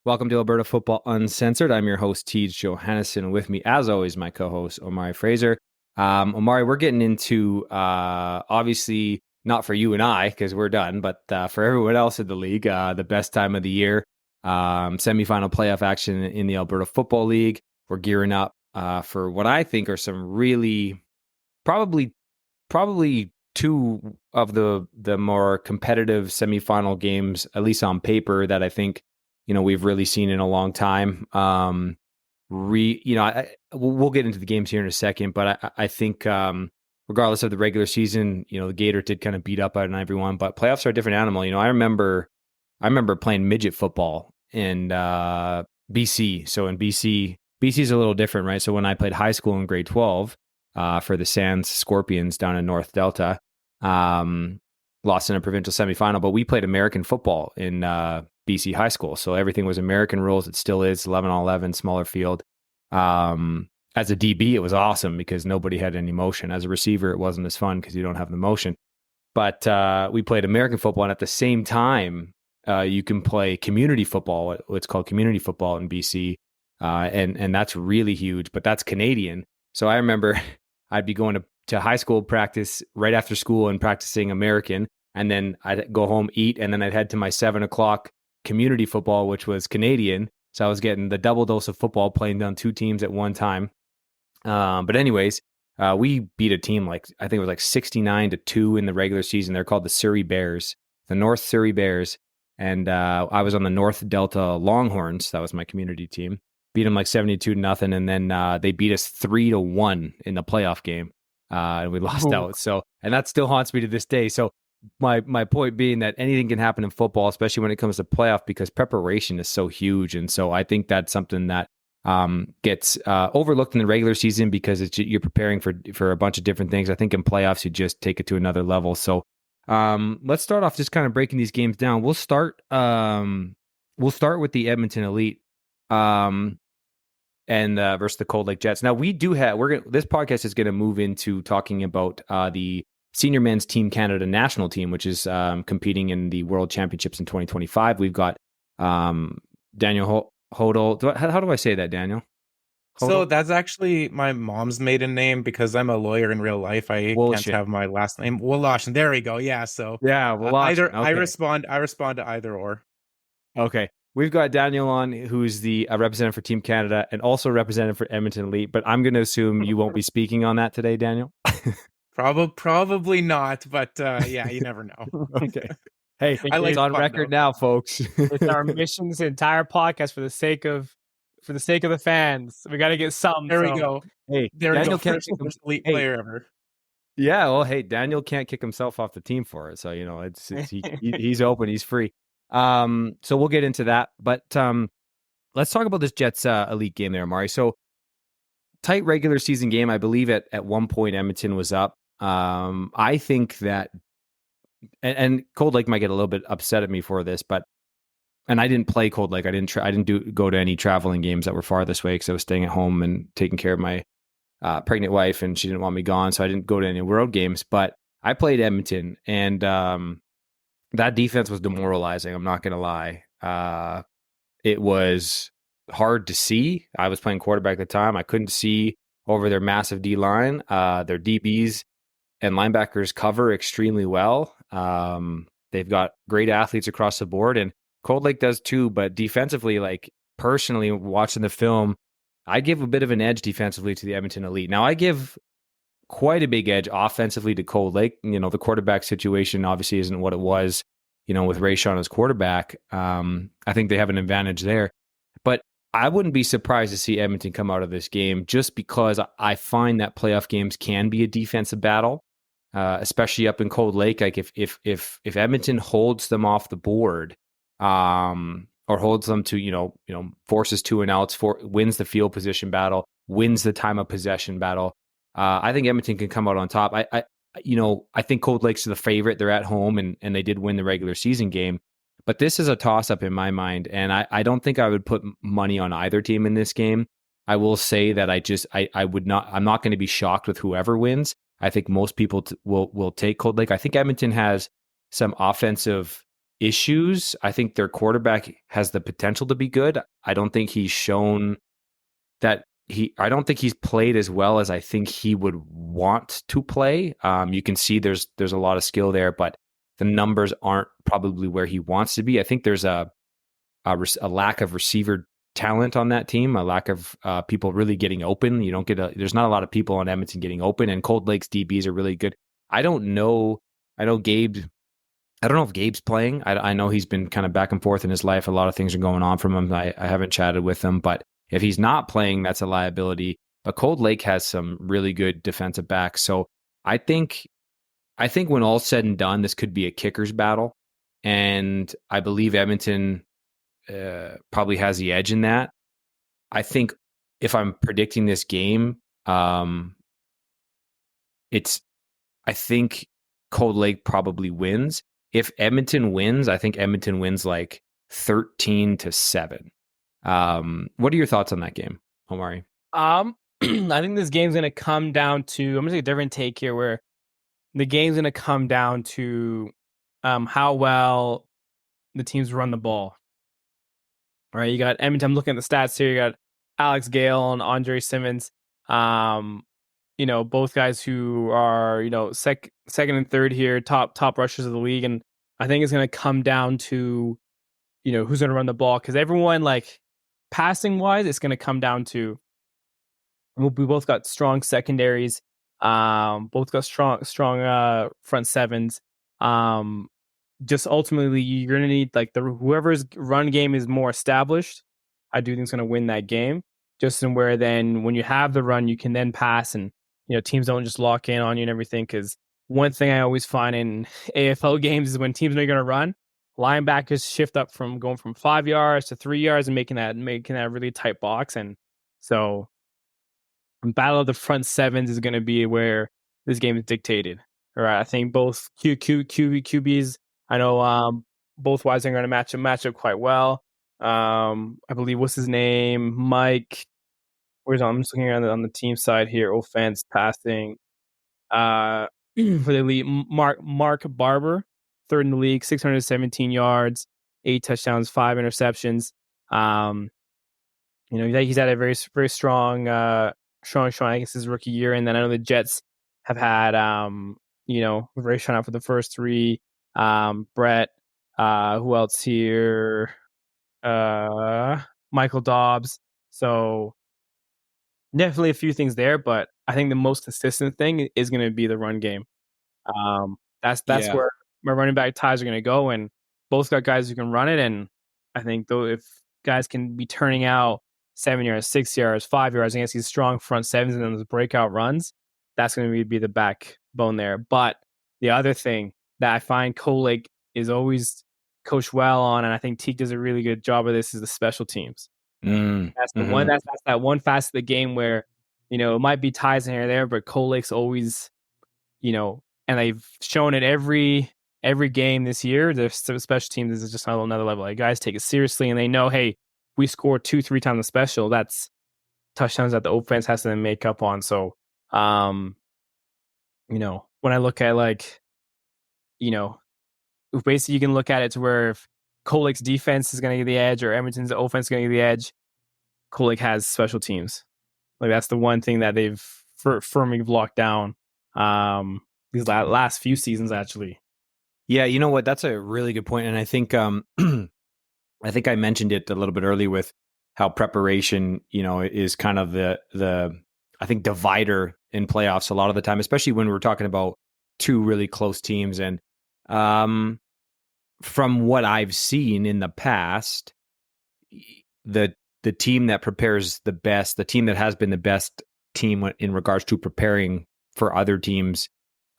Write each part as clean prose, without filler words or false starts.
Welcome to Alberta Football Uncensored. I'm your host, Tej Johannesson. With me, as always, my co-host, Omari Fraser. Omari, we're getting into, obviously, not for you and I, because we're done, but for everyone else in the league, the best time of the year, semifinal playoff action in the Alberta Football League. We're gearing up for what I think are some really, probably two of the more competitive semifinal games, at least on paper, that I think we've really seen in a long time. We'll get into the games here in a second, but I think regardless of the regular season, the Gator did kind of beat up on everyone, but playoffs are a different animal. I remember playing midget football in BC. So in BC is a little different, right? So when I played high school in grade 12 for the Sands Scorpions down in North Delta, lost in a provincial semifinal, but we played American football in BC high school. So everything was American rules. It still is 11-on-11, smaller field. As a DB, it was awesome because nobody had any motion. As a receiver, it wasn't as fun because you don't have the motion. But we played American football, and at the same time, you can play community football, what's called community football in BC, and that's really huge, but that's Canadian. So I remember I'd be going to high school practice right after school and practicing American, and then I'd go home, eat, and then I'd head to my 7 o'clock community football, which was Canadian. So I was getting the double dose of football, playing on two teams at one time. But anyways, we beat a team I think it was 69-2 in the regular season. They're called the Surrey Bears, the North Surrey Bears. And I was on the North Delta Longhorns. That was my community team. Beat them 72-0. And then they beat us 3-1 in the playoff game. And we lost out. So, and that still haunts me to this day. So my point being that anything can happen in football, especially when it comes to playoff, because preparation is so huge. And so I think that's something that gets overlooked in the regular season because you're preparing for a bunch of different things. I think in playoffs, you just take it to another level. So let's start off just kind of breaking these games down. We'll start with the Edmonton Elite and versus the Cold Lake Jets. Now we do have this podcast is going to move into talking about the Senior Men's Team Canada national team, which is competing in the World Championships in 2025. We've got Daniel Hodel. How do I say that, Daniel? Hodel? So that's actually my mom's maiden name because I'm a lawyer in real life. I can't have my last name. Woloshin. There we go. Yeah. So yeah, Woloshin. I respond to either or. Okay. We've got Daniel on, who's the representative for Team Canada and also representative for Edmonton Elite. But I'm going to assume you won't be speaking on that today, Daniel. Probably not, but yeah, you never know. Okay. Hey, it's on record now, folks. It's our mission, this entire podcast for the sake of the fans. We got to get something. There we go. Hey, Daniel can't kick the elite player ever. Yeah, well, hey, Daniel can't kick himself off the team for it, so he's open, he's free. So we'll get into that, but let's talk about this Jets Elite game there, Amari. So tight regular season game. I believe at one point Edmonton was up. I think that, and Cold Lake might get a little bit upset at me for this, and I didn't play Cold Lake. I didn't go to any traveling games that were far this way because I was staying at home and taking care of my pregnant wife, and she didn't want me gone, so I didn't go to any road games. But I played Edmonton, and that defense was demoralizing. I'm not going to lie. It was hard to see. I was playing quarterback at the time. I couldn't see over their massive D line. Their DBs and linebackers cover extremely well. They've got great athletes across the board, and Cold Lake does too. But defensively, personally watching the film, I give a bit of an edge defensively to the Edmonton Elite. Now I give quite a big edge offensively to Cold Lake. The quarterback situation obviously isn't what it was, with Rayshon as quarterback. I think they have an advantage there. But I wouldn't be surprised to see Edmonton come out of this game just because I find that playoff games can be a defensive battle, especially up in Cold Lake. If Edmonton holds them off the board, or holds them to, forces 2 and outs, wins the field position battle, wins the time of possession battle, I think Edmonton can come out on top. I think Cold Lake's the favorite. They're at home and they did win the regular season game. But this is a toss-up in my mind, and I don't think I would put money on either team in this game. I will say that I'm not going to be shocked with whoever wins. I think most people will take Cold Lake. I think Edmonton has some offensive issues. I think their quarterback has the potential to be good. I don't think he's shown that I don't think he's played as well as I think he would want to play. You can see there's a lot of skill there, but the numbers aren't probably where he wants to be. I think there's a lack of receiver talent on that team, a lack of people really getting open. You don't there's not a lot of people on Edmonton getting open, and Cold Lake's DBs are really good. I don't know if Gabe's playing. I know he's been kind of back and forth in his life. A lot of things are going on from him. I haven't chatted with him, but if he's not playing, that's a liability. But Cold Lake has some really good defensive backs. So I think when all's said and done, this could be a kicker's battle. And I believe Edmonton probably has the edge in that. I think if I'm predicting this game, I think Cold Lake probably wins. If Edmonton wins, I think Edmonton wins like 13-7. What are your thoughts on that game, Omari? I think this game's going to come down to, I'm going to take a different take here, where the game's going to come down to how well the teams run the ball. All right, you got Edmonton. I'm looking at the stats here. You got Alex Gale and Andre Simmons. Both guys who are, second and third here, top rushers of the league. And I think it's going to come down to, who's going to run the ball. Because everyone, like, passing wise, it's going to come down to, we both got strong secondaries. Both got strong front sevens. Just ultimately, you're going to need, like, whoever's run game is more established, I do think is going to win that game. Just in where then when you have the run, you can then pass, and teams don't just lock in on you and everything. Because one thing I always find in AFL games is when teams know you're going to run, linebackers shift up from going from 5 yards to 3 yards and making that really tight box. And so, battle of the front sevens is going to be where this game is dictated. All right, I think both QBs. I know both wise are going to match up quite well. I believe, what's his name? Mike. I'm just looking on the team side here. Offense, passing. For the league, Mark Barber, third in the league, 617 yards, 8 touchdowns, 5 interceptions. He's had a very, very strong showing against his rookie year. And then I know the Jets have had very strong out for the first 3. Brett, who else here? Michael Dobbs. So definitely a few things there, but I think the most consistent thing is going to be the run game. That's where my running back ties are going to go, and both got guys who can run it. And I think though, if guys can be turning out 7 yards, 6 yards, 5 yards against these strong front sevens and then those breakout runs, that's going to be the backbone there. But the other thing that I find Cold Lake is always coached well on, and I think Teague does a really good job of this, is the special teams. That's the one. That's that one facet of the game where it might be ties in here or there, but Cold Lake's always, and they've shown it every game this year. The special teams is just another level. Like, guys take it seriously, and they know, hey, we score 2-3 times the special. That's touchdowns that the offense has to then make up on. So, when I look at, like, basically you can look at it to where if Cold Lake's defense is going to get the edge or Edmonton's offense is going to get the edge, Cold Lake has special teams. Like, that's the one thing that they've firmly locked down these last few seasons, actually. Yeah, you know what? That's a really good point. And I think I think I mentioned it a little bit earlier with how preparation, is kind of the I think divider in playoffs a lot of the time, especially when we're talking about two really close teams. And from what I've seen in the past, the team that prepares the best, the team that has been the best team in regards to preparing for other teams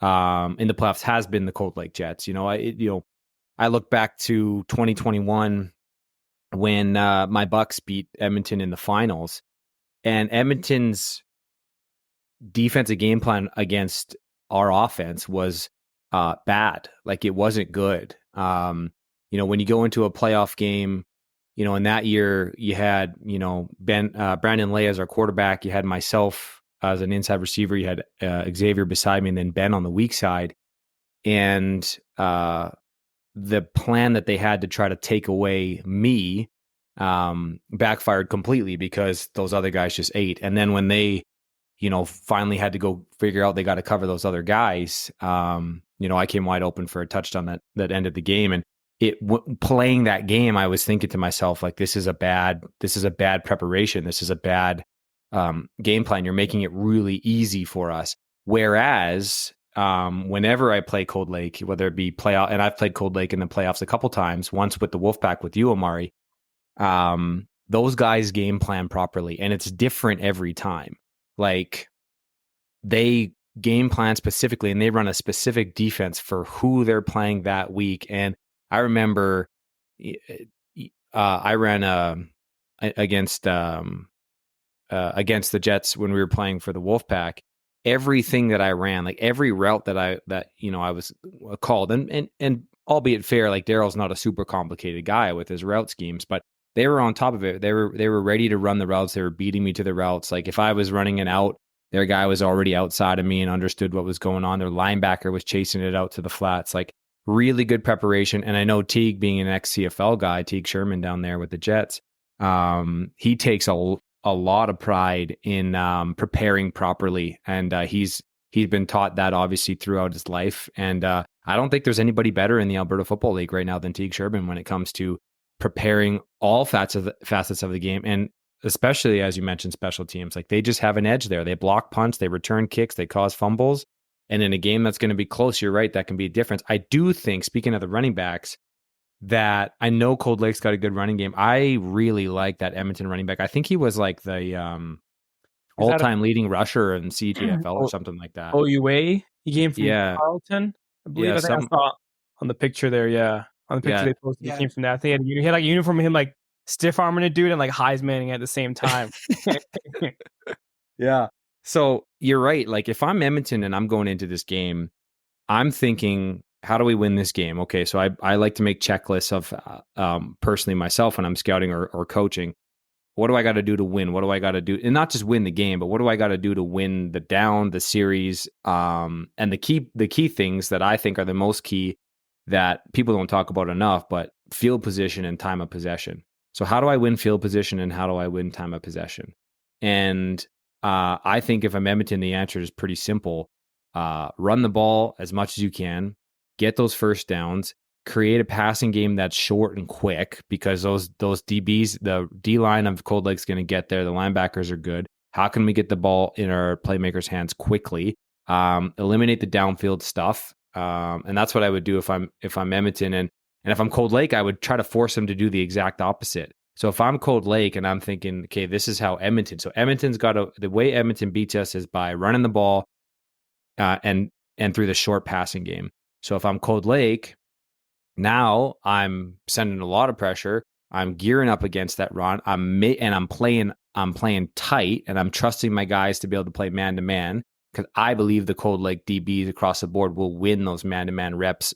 in the playoffs has been the Cold Lake Jets. I look back to 2021 when my Bucks beat Edmonton in the finals, and Edmonton's defensive game plan against our offense was bad. Like, it wasn't good. When you go into a playoff game, in that year you had, Brandon Lay as our quarterback. You had myself as an inside receiver. You had Xavier beside me, and then Ben on the weak side. And the plan that they had to try to take away me backfired completely because those other guys just ate. And then when they, finally had to go figure out they got to cover those other guys, I came wide open for a touchdown that ended the game. And playing that game, I was thinking to myself, like, this is a bad preparation. This is a bad game plan. You're making it really easy for us. Whereas whenever I play Cold Lake, whether it be playoff, and I've played Cold Lake in the playoffs a couple times, once with the Wolfpack with you, Omari, those guys game plan properly, and it's different every time. Like, they game plan specifically, and they run a specific defense for who they're playing that week. And I remember I ran against the Jets when we were playing for the Wolfpack. Everything that I ran, like every route that I was called, and albeit fair, like Daryl's not a super complicated guy with his route schemes, but they were on top of it. They were ready to run the routes. They were beating me to the routes. Like, if I was running an out, their guy was already outside of me and understood what was going on. Their linebacker was chasing it out to the flats. Like, really good preparation. And I know Teague, being an ex-CFL guy, Teague Sherman down there with the Jets, he takes a lot of pride in preparing properly. And he's been taught that obviously throughout his life. And I don't think there's anybody better in the Alberta Football League right now than Teague Sherman when it comes to preparing all facets of the game. And especially, as you mentioned, special teams. Like, they just have an edge there. They block punts, they return kicks, they cause fumbles. And in a game that's going to be close, you're right, that can be a difference. I do think, speaking of the running backs, that I know Cold Lake's got a good running game. I really like that Edmonton running back. I think he was like the all-time leading rusher in CGFL or something like that. OUA? He came from Carleton? I believe. I saw on the picture there, on the picture they posted, he came from that. I think he had like a uniform of him, like, stiff arming a dude and like Heismaning at the same time. Yeah. So you're right. Like, if I'm Edmonton and I'm going into this game, I'm thinking, how do we win this game? Okay, so I like to make checklists of personally myself when I'm scouting or coaching. What do I got to do to win? What do I got to do? And not just win the game, but what do I got to do to win the series? And the key things that I think are the most key that people don't talk about enough, but field position and time of possession. So how do I win field position and how do I win time of possession? And I think if I'm Edmonton, the answer is pretty simple. Run the ball as much as you can, get those first downs, create a passing game that's short and quick, because those DBs, the D line of Cold Lake's going to get there. The linebackers are good. How can we get the ball in our playmakers' hands quickly? Eliminate the downfield stuff. And that's what I would do if I'm Edmonton. And if I'm Cold Lake, I would try to force them to do the exact opposite. So if I'm Cold Lake and I'm thinking, okay, this is how Edmonton. So Edmonton's the way Edmonton beats us is by running the ball and through the short passing game. So if I'm Cold Lake, now I'm sending a lot of pressure. I'm gearing up against that run. I'm playing tight, and I'm trusting my guys to be able to play man to man, because I believe the Cold Lake DBs across the board will win those man to man reps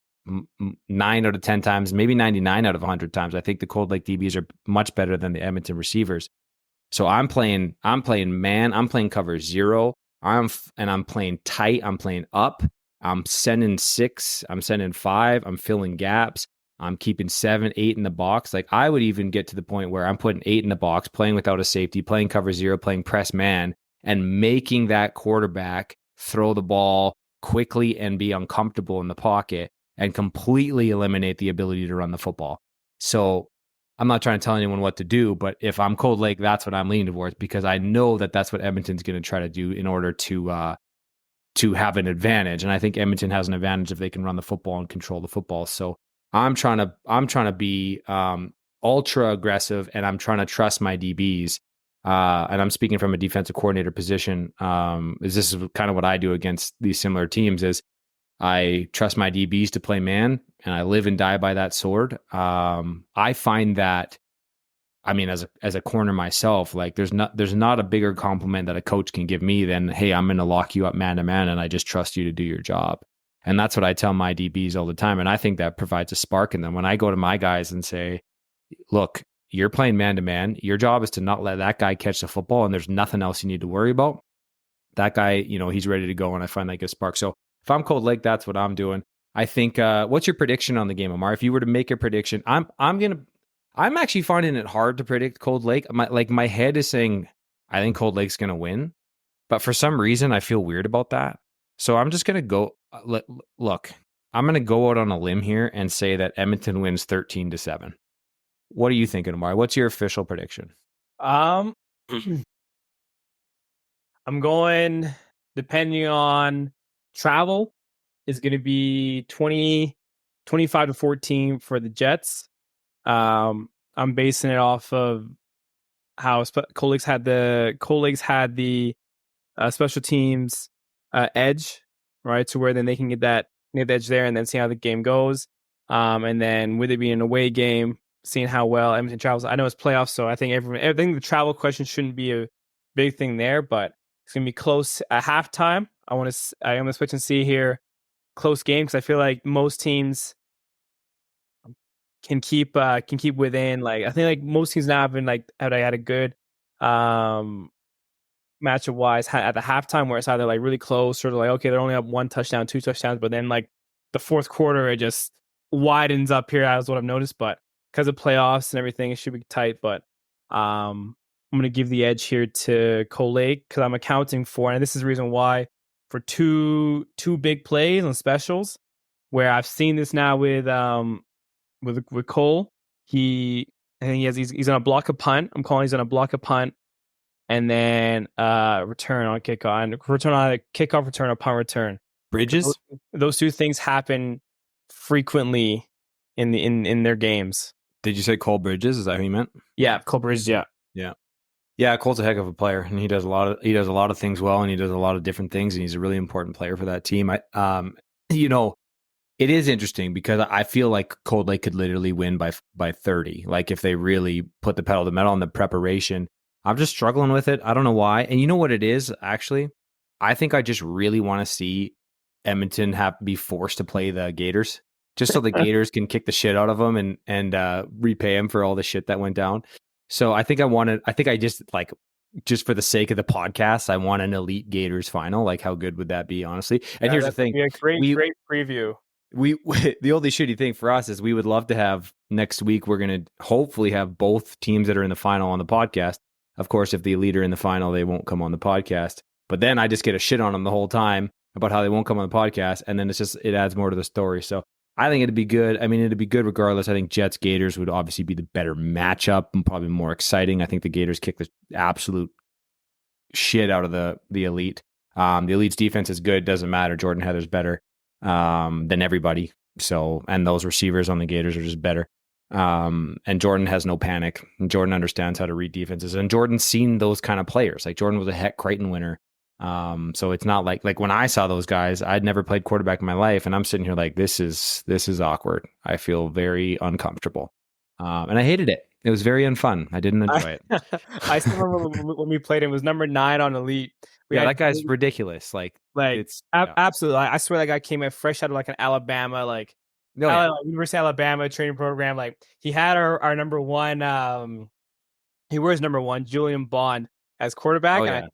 9 out of 10 times, maybe 99 out of 100 times. I think the Cold Lake DBs are much better than the Edmonton receivers. So I'm playing man. I'm playing cover 0. I'm playing tight. I'm playing up. I'm sending 6. I'm sending 5. I'm filling gaps. I'm keeping 7, 8 in the box. Like, I would even get to the point where I'm putting 8 in the box, playing without a safety, playing cover 0, playing press man, and making that quarterback throw the ball quickly and be uncomfortable in the pocket, and completely eliminate the ability to run the football. So I'm not trying to tell anyone what to do, but if I'm Cold Lake, that's what I'm leaning towards, because I know that that's what Edmonton's going to try to do in order to have an advantage. And I think Edmonton has an advantage if they can run the football and control the football. So I'm trying to be ultra aggressive, and I'm trying to trust my DBs. And I'm speaking from a defensive coordinator position. This is kind of what I do against these similar teams is I trust my DBs to play man, and I live and die by that sword. I find that, I mean, as a corner myself, like there's not a bigger compliment that a coach can give me than, hey, I'm going to lock you up man to man, and I just trust you to do your job. And that's what I tell my DBs all the time. And I think that provides a spark in them. When I go to my guys and say, look, you're playing man to man. Your job is to not let that guy catch the football, and there's nothing else you need to worry about. That guy, he's ready to go, and I find that gives spark. So if I'm Cold Lake, that's what I'm doing. I think. What's your prediction on the game, Omar? If you were to make a prediction, I'm actually finding it hard to predict Cold Lake. My head is saying I think Cold Lake's gonna win, but for some reason I feel weird about that. So I'm just gonna go. Look, I'm gonna go out on a limb here and say that Edmonton wins 13-7. What are you thinking, Omar? What's your official prediction? I'm going, depending on travel, is going to be 25-14 for the Jets. I'm basing it off of how Cold Lakes had the special teams edge, right? So where then they can get that edge there and then see how the game goes. And then with it being an away game, seeing how well Edmonton travels. I know it's playoffs, so I think the travel question shouldn't be a big thing there, but it's gonna be close at halftime. I'm gonna switch and see here, close game, because I feel like most teams can keep within. Like I think like most teams now have been had a good matchup wise at the halftime, where it's either like really close or like okay they're only up 1 touchdown, 2 touchdowns, but then like the fourth quarter it just widens up here. That's what I've noticed, but because of playoffs and everything, it should be tight. But I'm going to give the edge here to Cold Lake because I'm accounting for, and this is the reason why, for two big plays on specials, where I've seen this now with Cole. He's going to block a punt. I'm calling he's going to block a punt, and then return on kickoff, return on a kickoff return, a punt return. Bridges. Those two things happen frequently in their games. Did you say Cole Bridges? Is that who you meant? Yeah, Cole Bridges. Yeah. Cole's a heck of a player, and he does a lot of things well, and he does a lot of different things, and he's a really important player for that team. It is interesting because I feel like Cold Lake could literally win by 30. Like if they really put the pedal to the metal on the preparation. I'm just struggling with it. I don't know why. And you know what it is, actually? I think I just really want to see Edmonton be forced to play the Gators, just so the Gators can kick the shit out of them and repay them for all the shit that went down. So I think just for the sake of the podcast, I want an elite Gators final. Like, how good would that be, honestly? And here's the thing: a great preview. The only shitty thing for us is we would love to have next week. We're going to hopefully have both teams that are in the final on the podcast. Of course, if the elite are in the final, they won't come on the podcast. But then I just get a shit on them the whole time about how they won't come on the podcast, and then it adds more to the story. So I think it'd be good. I mean, it'd be good regardless. I think Jets Gators would obviously be the better matchup and probably more exciting. I think the Gators kick the absolute shit out of the elite. The elite's defense is good. Doesn't matter. Jordan Heather's better than everybody. So, and those receivers on the Gators are just better. And Jordan has no panic. And Jordan understands how to read defenses. And Jordan's seen those kind of players. Like Jordan was a Heck Creighton winner. So it's not like when I saw those guys, I'd never played quarterback in my life, and I'm sitting here like this is awkward. I feel very uncomfortable, and I hated it. It was very unfun. I didn't enjoy it. I still remember when we played him. It was number 9 on Elite. That guy's ridiculous. Like it's absolutely. I swear that guy came in fresh out of like an Alabama, University of Alabama training program. Like he had our number 1. He wears number 1, Julian Bond, as quarterback.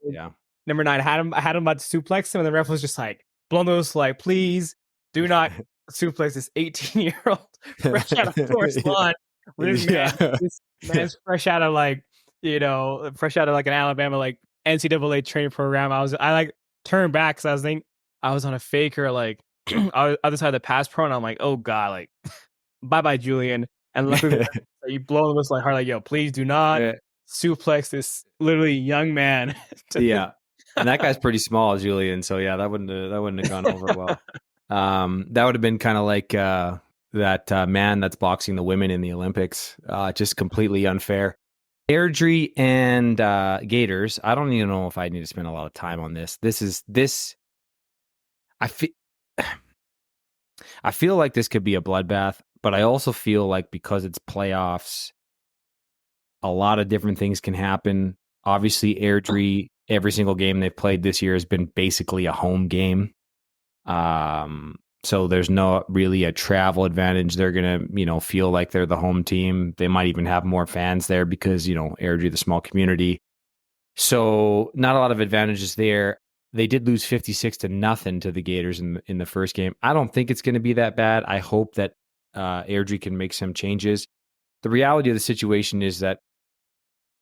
Number 9, I had him about to suplex him, and the ref was just like, blown those, like, please do not suplex this 18-year-old fresh out of Forest Lawn. This man's fresh out of like an Alabama like NCAA training program. I turned back because I was thinking I was on a faker like other side of the pass pro, and I'm like, oh god, like bye Julian. And luckily you blow the whistle like hard, like, yo, please do not suplex this literally young man. And that guy's pretty small, Julian. So yeah, that wouldn't have gone over well. That would have been kind of like that man that's boxing the women in the Olympics. Just completely unfair. Airdrie and Gators. I don't even know if I need to spend a lot of time on this. I feel like this could be a bloodbath, but I also feel like because it's playoffs, a lot of different things can happen. Obviously, Airdrie, every single game they've played this year has been basically a home game. So there's no really a travel advantage. They're going to, feel like they're the home team. They might even have more fans there because, Airdrie, the small community. So not a lot of advantages there. they did lose 56-0 to the Gators in the first game. I don't think it's going to be that bad. I hope that Airdrie can make some changes. The reality of the situation is that,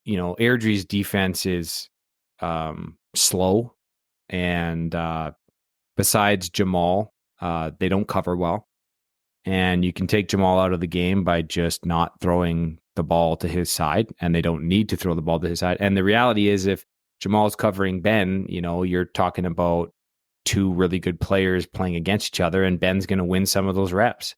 Airdrie's defense is slow, and besides Jamal, they don't cover well. And you can take Jamal out of the game by just not throwing the ball to his side, and they don't need to throw the ball to his side. And the reality is, if Jamal's covering Ben, you're talking about two really good players playing against each other, and Ben's going to win some of those reps.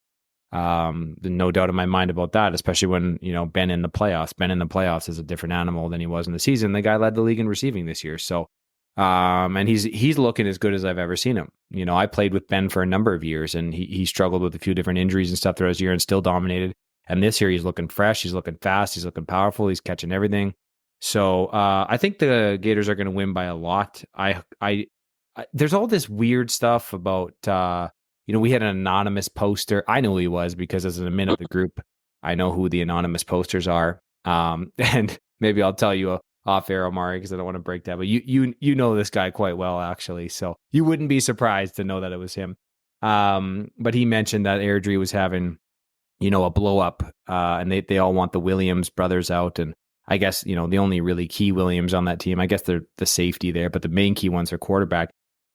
No doubt in my mind about that, especially when, Ben in the playoffs. Ben in the playoffs is a different animal than he was in the season. The guy led the league in receiving this year. So, and he's looking as good as I've ever seen him. I played with Ben for a number of years, and he struggled with a few different injuries and stuff throughout his year and still dominated. And this year he's looking fresh, he's looking fast, he's looking powerful, he's catching everything. So I think the Gators are going to win by a lot. I there's all this weird stuff about we had an anonymous poster. I know who he was because as an admin of the group, I know who the anonymous posters are. And maybe I'll tell you off air, Omari, because I don't want to break that. But you know this guy quite well, actually. So you wouldn't be surprised to know that it was him. But he mentioned that Airdrie was having, a blow up, and they all want the Williams brothers out. And I guess, the only really key Williams on that team, I guess they're the safety there, but the main key ones are quarterback.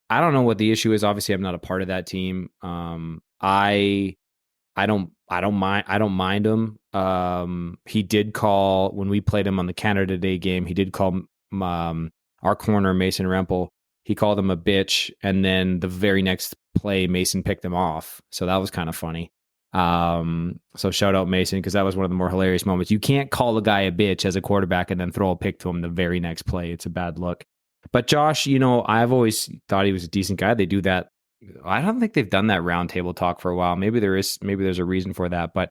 I don't know what the issue is. Obviously, I'm not a part of that team. I don't mind him. He did call when we played him on the Canada Day game. He did call our corner Mason Rempel. He called him a bitch, and then the very next play, Mason picked him off. So that was kind of funny. So shout out Mason, because that was one of the more hilarious moments. You can't call a guy a bitch as a quarterback and then throw a pick to him the very next play. It's a bad look. But Josh, I've always thought he was a decent guy. They do that. I don't think they've done that roundtable talk for a while. Maybe there's a reason for that. But,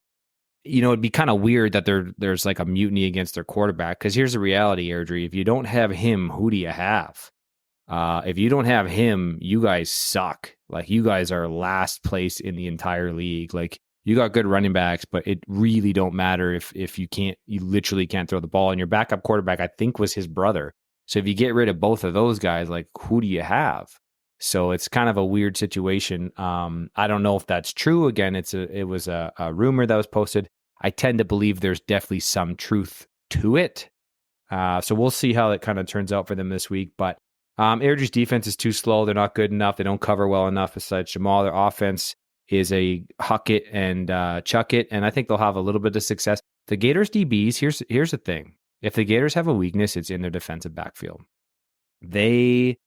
it'd be kind of weird that there's like a mutiny against their quarterback. Because here's the reality, Airdrie. If you don't have him, who do you have? If you don't have him, you guys suck. Like, you guys are last place in the entire league. Like, you got good running backs, but it really don't matter if you literally can't throw the ball. And your backup quarterback, I think, was his brother. So if you get rid of both of those guys, like, who do you have? So it's kind of a weird situation. I don't know if that's true. Again, it was a rumor that was posted. I tend to believe there's definitely some truth to it. So we'll see how it kind of turns out for them this week. But Airdrie's defense is too slow. They're not good enough. They don't cover well enough besides Jamal. Their offense is a huck it and chuck it. And I think they'll have a little bit of success. The Gators DBs, here's the thing. If the Gators have a weakness, it's in their defensive backfield. They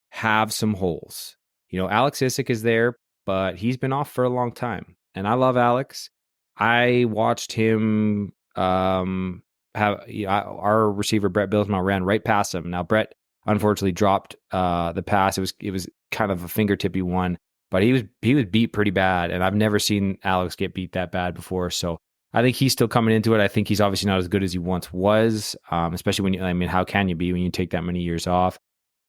have some holes. Alex Issick is there, but he's been off for a long time. And I love Alex. I watched him our receiver, Brett Bilsma, ran right past him. Now, Brett unfortunately dropped the pass. It was kind of a fingertippy one, but he was beat pretty bad. And I've never seen Alex get beat that bad before. So I think he's still coming into it. I think he's obviously not as good as he once was, especially how can you be when you take that many years off?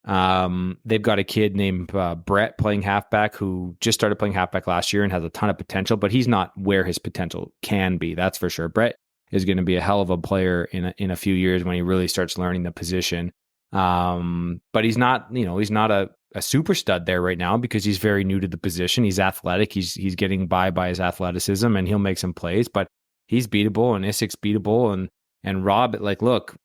They've got a kid named Brett playing halfback who just started playing halfback last year and has a ton of potential, but he's not where his potential can be. That's for sure. Brett is going to be a hell of a player in a few years when he really starts learning the position. But he's not, he's not a super stud there right now because he's very new to the position. He's athletic. He's getting by his athleticism, and he'll make some plays, but he's beatable, and Issick's beatable, and Rob, look,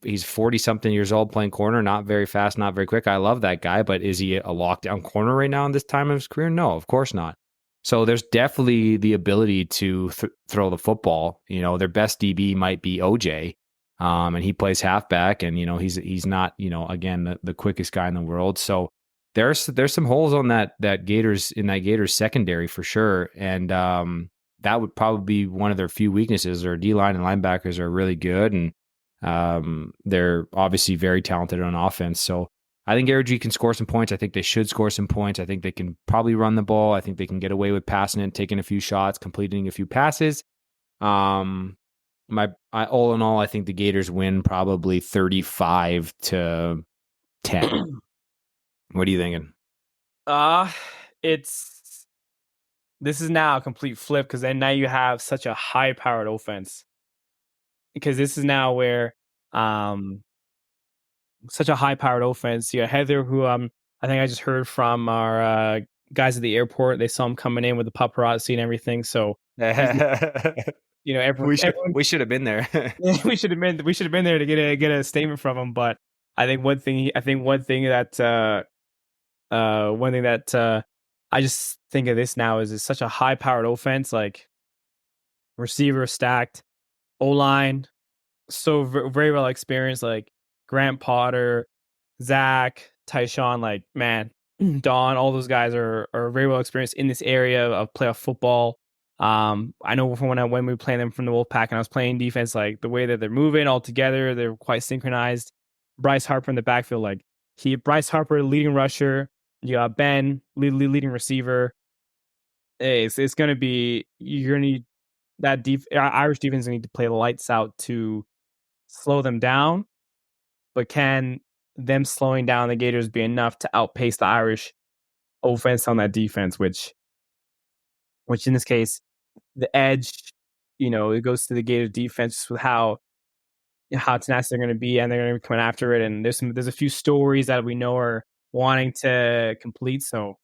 he's 40 something years old playing corner, not very fast, not very quick. I love that guy, but is he a lockdown corner right now in this time of his career? No, of course not. So there's definitely the ability to throw the football. Their best DB might be OJ, and he plays halfback, and he's not again the quickest guy in the world. So there's some holes on that Gators secondary for sure, and that would probably be one of their few weaknesses. Their D-line and linebackers are really good, and they're obviously very talented on offense. So I think Airdrie can score some points. I think they should score some points. I think they can probably run the ball. I think they can get away with passing it, taking a few shots, completing a few passes. All in all, I think the Gators win probably 35-10. What are you thinking? This is now a complete flip because then now you have such a high-powered offense. Because this is now where such a high-powered offense. You got Heather, who I think I just heard from our guys at the airport. They saw him coming in with the paparazzi and everything. So everyone, we should have been there. we should have been there to get a statement from him. But I think one thing that I just think of this now is it's such a high-powered offense, like receiver stacked, O-line so very well experienced, like Grant Potter, Zach, Tyshawn, like man, Don, all those guys are very well experienced in this area of playoff football. I know from when we were playing them from the Wolfpack and I was playing defense, like the way that they're moving all together, they're quite synchronized. Bryce Harper in the backfield, like Bryce Harper, leading rusher. You got Ben, leading receiver. Hey, it's going to be, you're going to need that Irish defense need to play the lights out to slow them down, but can them slowing down the Gators be enough to outpace the Irish offense on that defense, which in this case, the edge, it goes to the Gators defense with how tenacious they're going to be, and they're going to be coming after it. And there's a few stories that we know are wanting to complete. So,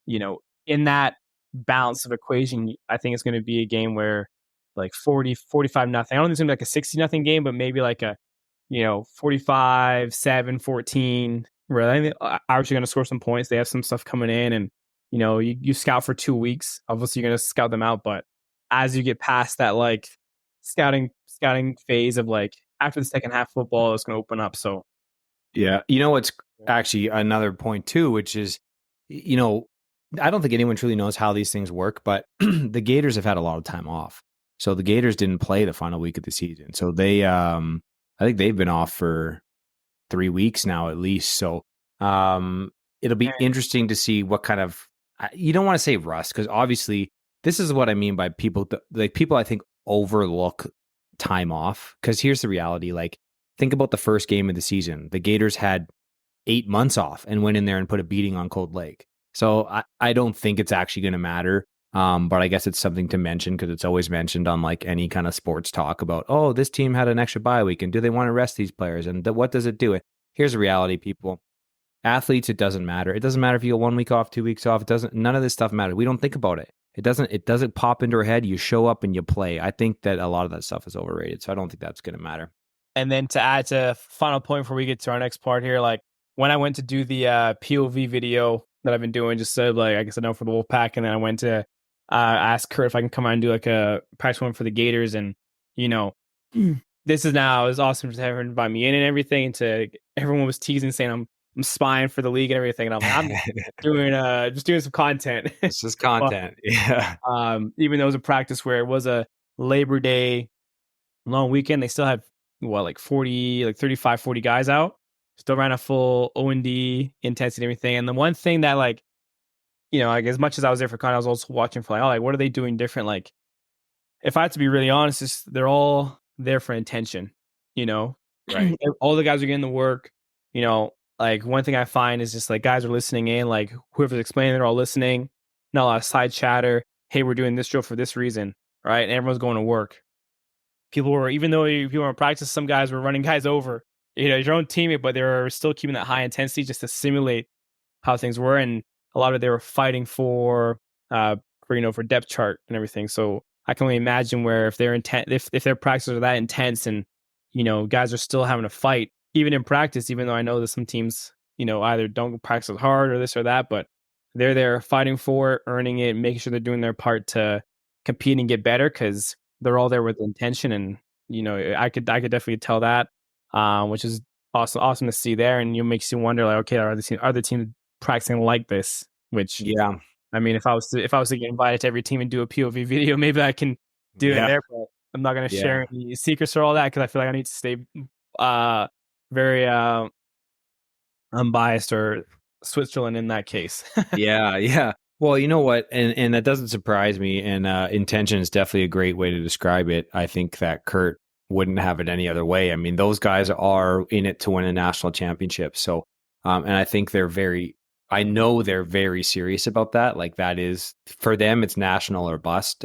in that balance of equation, I think it's going to be a game where like 40, 45 nothing. I don't think it's going to be like a 60 nothing game, but maybe like a 45-7, 14. Where I think the Irish are going to score some points. They have some stuff coming in, and you scout for 2 weeks. Obviously, you're going to scout them out, but as you get past that like scouting phase of like after the second half football, it's going to open up. So yeah, what's actually another point too, which is I don't think anyone truly knows how these things work, but the Gators have had a lot of time off. So the Gators didn't play the final week of the season. So they, I think they've been off for 3 weeks now at least. So it'll be interesting to see what kind of, you don't want to say rust, because obviously this is what I mean by people, people I think overlook time off. Because here's the reality, like think about the first game of the season. The Gators had 8 months off and went in there and put a beating on Cold Lake. So I don't think it's actually going to matter. But I guess it's something to mention because it's always mentioned on like any kind of sports talk about, oh, this team had an extra bye week and do they want to rest these players? And what does it do? Here's the reality, people. Athletes, it doesn't matter. It doesn't matter if you go 1 week off, 2 weeks off. None of this stuff matters. We don't think about it. It doesn't pop into our head. You show up and you play. I think that a lot of that stuff is overrated. So I don't think that's going to matter. And then to add to final point before we get to our next part here, like when I went to do the POV video that I've been doing, just said like, I guess I know for the Wolfpack, and then I went to ask Kurt if I can come out and do like a practice one for the Gators. And, this is awesome to have her invite me in and everything. Everyone was teasing, saying I'm spying for the league and everything. And I'm doing, just doing some content. It's just content. Yeah. Even though it was a practice where it was a Labor Day long weekend, they still had 35, 40 guys out. Still ran a full O&D intensity and everything. And the one thing that like, like as much as I was there for con, I was also watching for like, what are they doing different? Like, if I had to be really honest, they're all there for intention, right? All the guys are getting the work, like one thing I find is just like guys are listening in, like whoever's explaining, they're all listening, not a lot of side chatter. Hey, we're doing this drill for this reason, right? And everyone's going to work. Even though people were in practice, some guys were running guys over, your own teammate, but they were still keeping that high intensity just to simulate how things were. And a lot of they were fighting for depth chart and everything. So I can only imagine where if their practices are that intense and, guys are still having to fight, even in practice, even though I know that some teams, either don't practice as hard or this or that, but they're there fighting for it, earning it, making sure they're doing their part to compete and get better because they're all there with intention. And, I could definitely tell that, which is awesome to see there. And it makes you wonder, like, okay, are the teams practicing like this? Which, yeah, I mean, if I was to get invited to every team and do a POV video, maybe I can do it there. But I'm not going to share any secrets or all that because I feel like I need to stay very unbiased or Switzerland in that case. Yeah. Well, you know what? And that doesn't surprise me. And intention is definitely a great way to describe it. I think that Kurt wouldn't have it any other way. I mean, those guys are in it to win a national championship. So, and I think I know they're very serious about that. Like that is, for them, it's national or bust.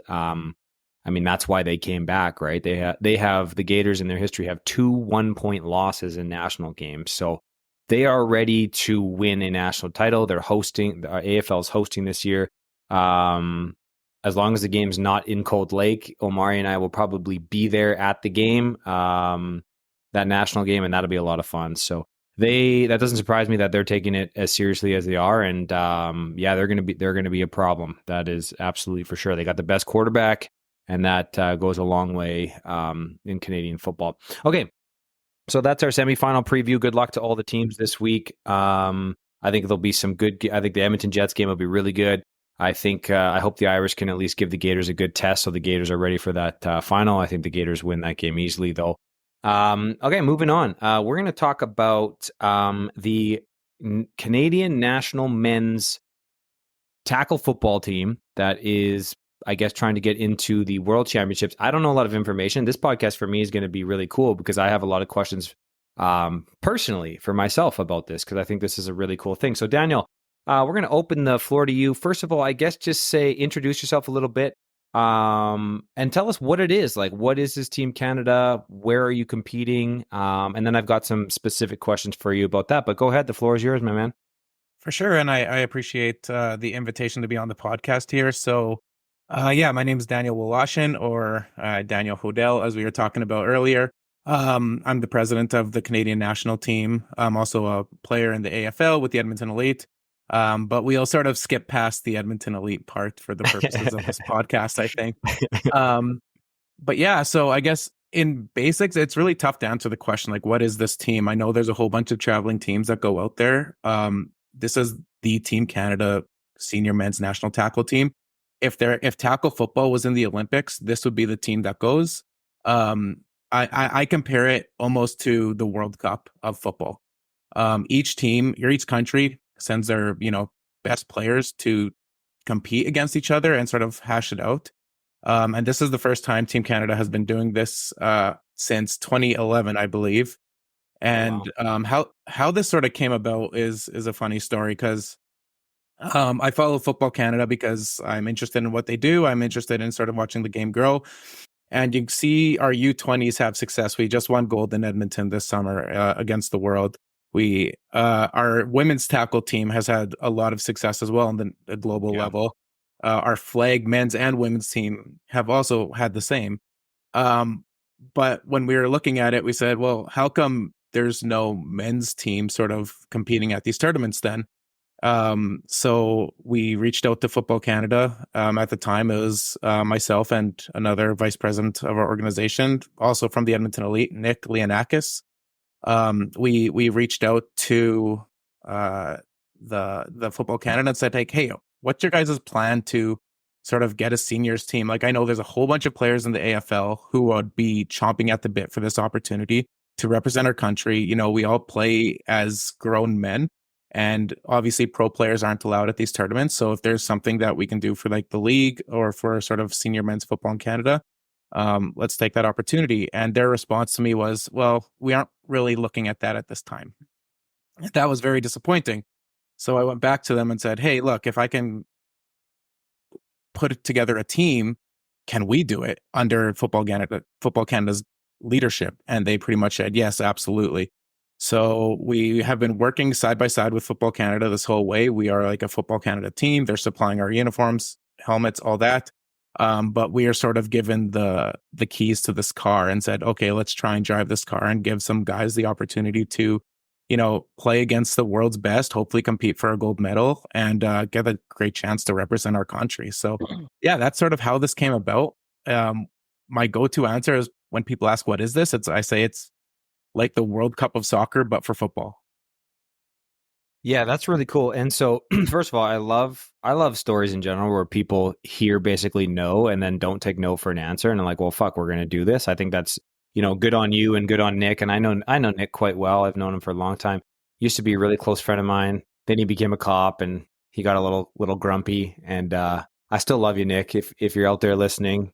I mean, that's why they came back, right? They have the Gators in their history have 2 1-point losses in national games. So they are ready to win a national title. They're hosting, AFL is hosting this year. As long as the game's not in Cold Lake, Omari and I will probably be there at the game, that national game, and that'll be a lot of fun. So that doesn't surprise me that they're taking it as seriously as they are. And they're going to be a problem. That is absolutely for sure. They got the best quarterback, and that goes a long way in Canadian football. Okay. So that's our semifinal preview. Good luck to all the teams this week. I think there'll be some good. I think the Edmonton Jets game will be really good. I hope the Irish can at least give the Gators a good test, so the Gators are ready for that final. I think the Gators win that game easily, though. Okay, moving on. We're going to talk about the Canadian national men's tackle football team that is, I guess, trying to get into the World Championships. I don't know a lot of information. This podcast for me is going to be really cool because I have a lot of questions personally for myself about this, because I think this is a really cool thing. So, Daniel, we're going to open the floor to you. First of all, I guess just introduce yourself a little bit and tell us what it is. Like, what is this Team Canada? Where are you competing? And then I've got some specific questions for you about that. But go ahead. The floor is yours, my man. For sure. And I appreciate the invitation to be on the podcast here. So, my name is Daniel Woloshyn, or Daniel Hodel, as we were talking about earlier. I'm the president of the Canadian national team. I'm also a player in the AFL with the Edmonton Elite. But we'll sort of skip past the Edmonton Elite part for the purposes of this podcast, I think. But yeah, so I guess in basics, it's really tough to answer the question, like, what is this team? I know there's a whole bunch of traveling teams that go out there. This is the Team Canada senior men's national tackle team. If tackle football was in the Olympics, this would be the team that goes. I compare it almost to the World Cup of football. Each country sends their, best players to compete against each other and sort of hash it out. And this is the first time Team Canada has been doing this since 2011, I believe. And how this sort of came about is a funny story, because I follow Football Canada because I'm interested in what they do. I'm interested in sort of watching the game grow. And you see our U20s have success. We just won gold in Edmonton this summer against the world. Our women's tackle team has had a lot of success as well on the global level. Our flag men's and women's team have also had the same. But when we were looking at it, we said, well, how come there's no men's team sort of competing at these tournaments then? So we reached out to Football Canada. At the time, it was myself and another vice president of our organization, also from the Edmonton Elite, Nick Leonakis. We reached out to the Football Canada and said, like, hey, what's your guys' plan to sort of get a seniors team? Like, I know there's a whole bunch of players in the AFL who would be chomping at the bit for this opportunity to represent our country. We all play as grown men, and obviously pro players aren't allowed at these tournaments. So if there's something that we can do for like the league or for sort of senior men's football in Canada, let's take that opportunity. And their response to me was, well, we aren't really looking at that at this time. That was very disappointing. So I went back to them and said, hey, look, if I can put together a team, can we do it under Football Canada's leadership? And they pretty much said, yes, absolutely. So we have been working side by side with Football Canada this whole way. We are like a Football Canada team. They're supplying our uniforms, helmets, all that. But we are sort of given the keys to this car and said, okay, let's try and drive this car and give some guys the opportunity to, play against the world's best, hopefully compete for a gold medal, and get a great chance to represent our country. So yeah, that's sort of how this came about. My go-to answer is when people ask, what is this? I say it's like the World Cup of soccer, but for football. Yeah, that's really cool. And so, first of all, I love stories in general where people hear basically no and then don't take no for an answer, and are like, well, fuck, we're going to do this. I think that's, good on you and good on Nick. And I know Nick quite well. I've known him for a long time. Used to be a really close friend of mine. Then he became a cop and he got a little grumpy. And I still love you, Nick. If you're out there listening,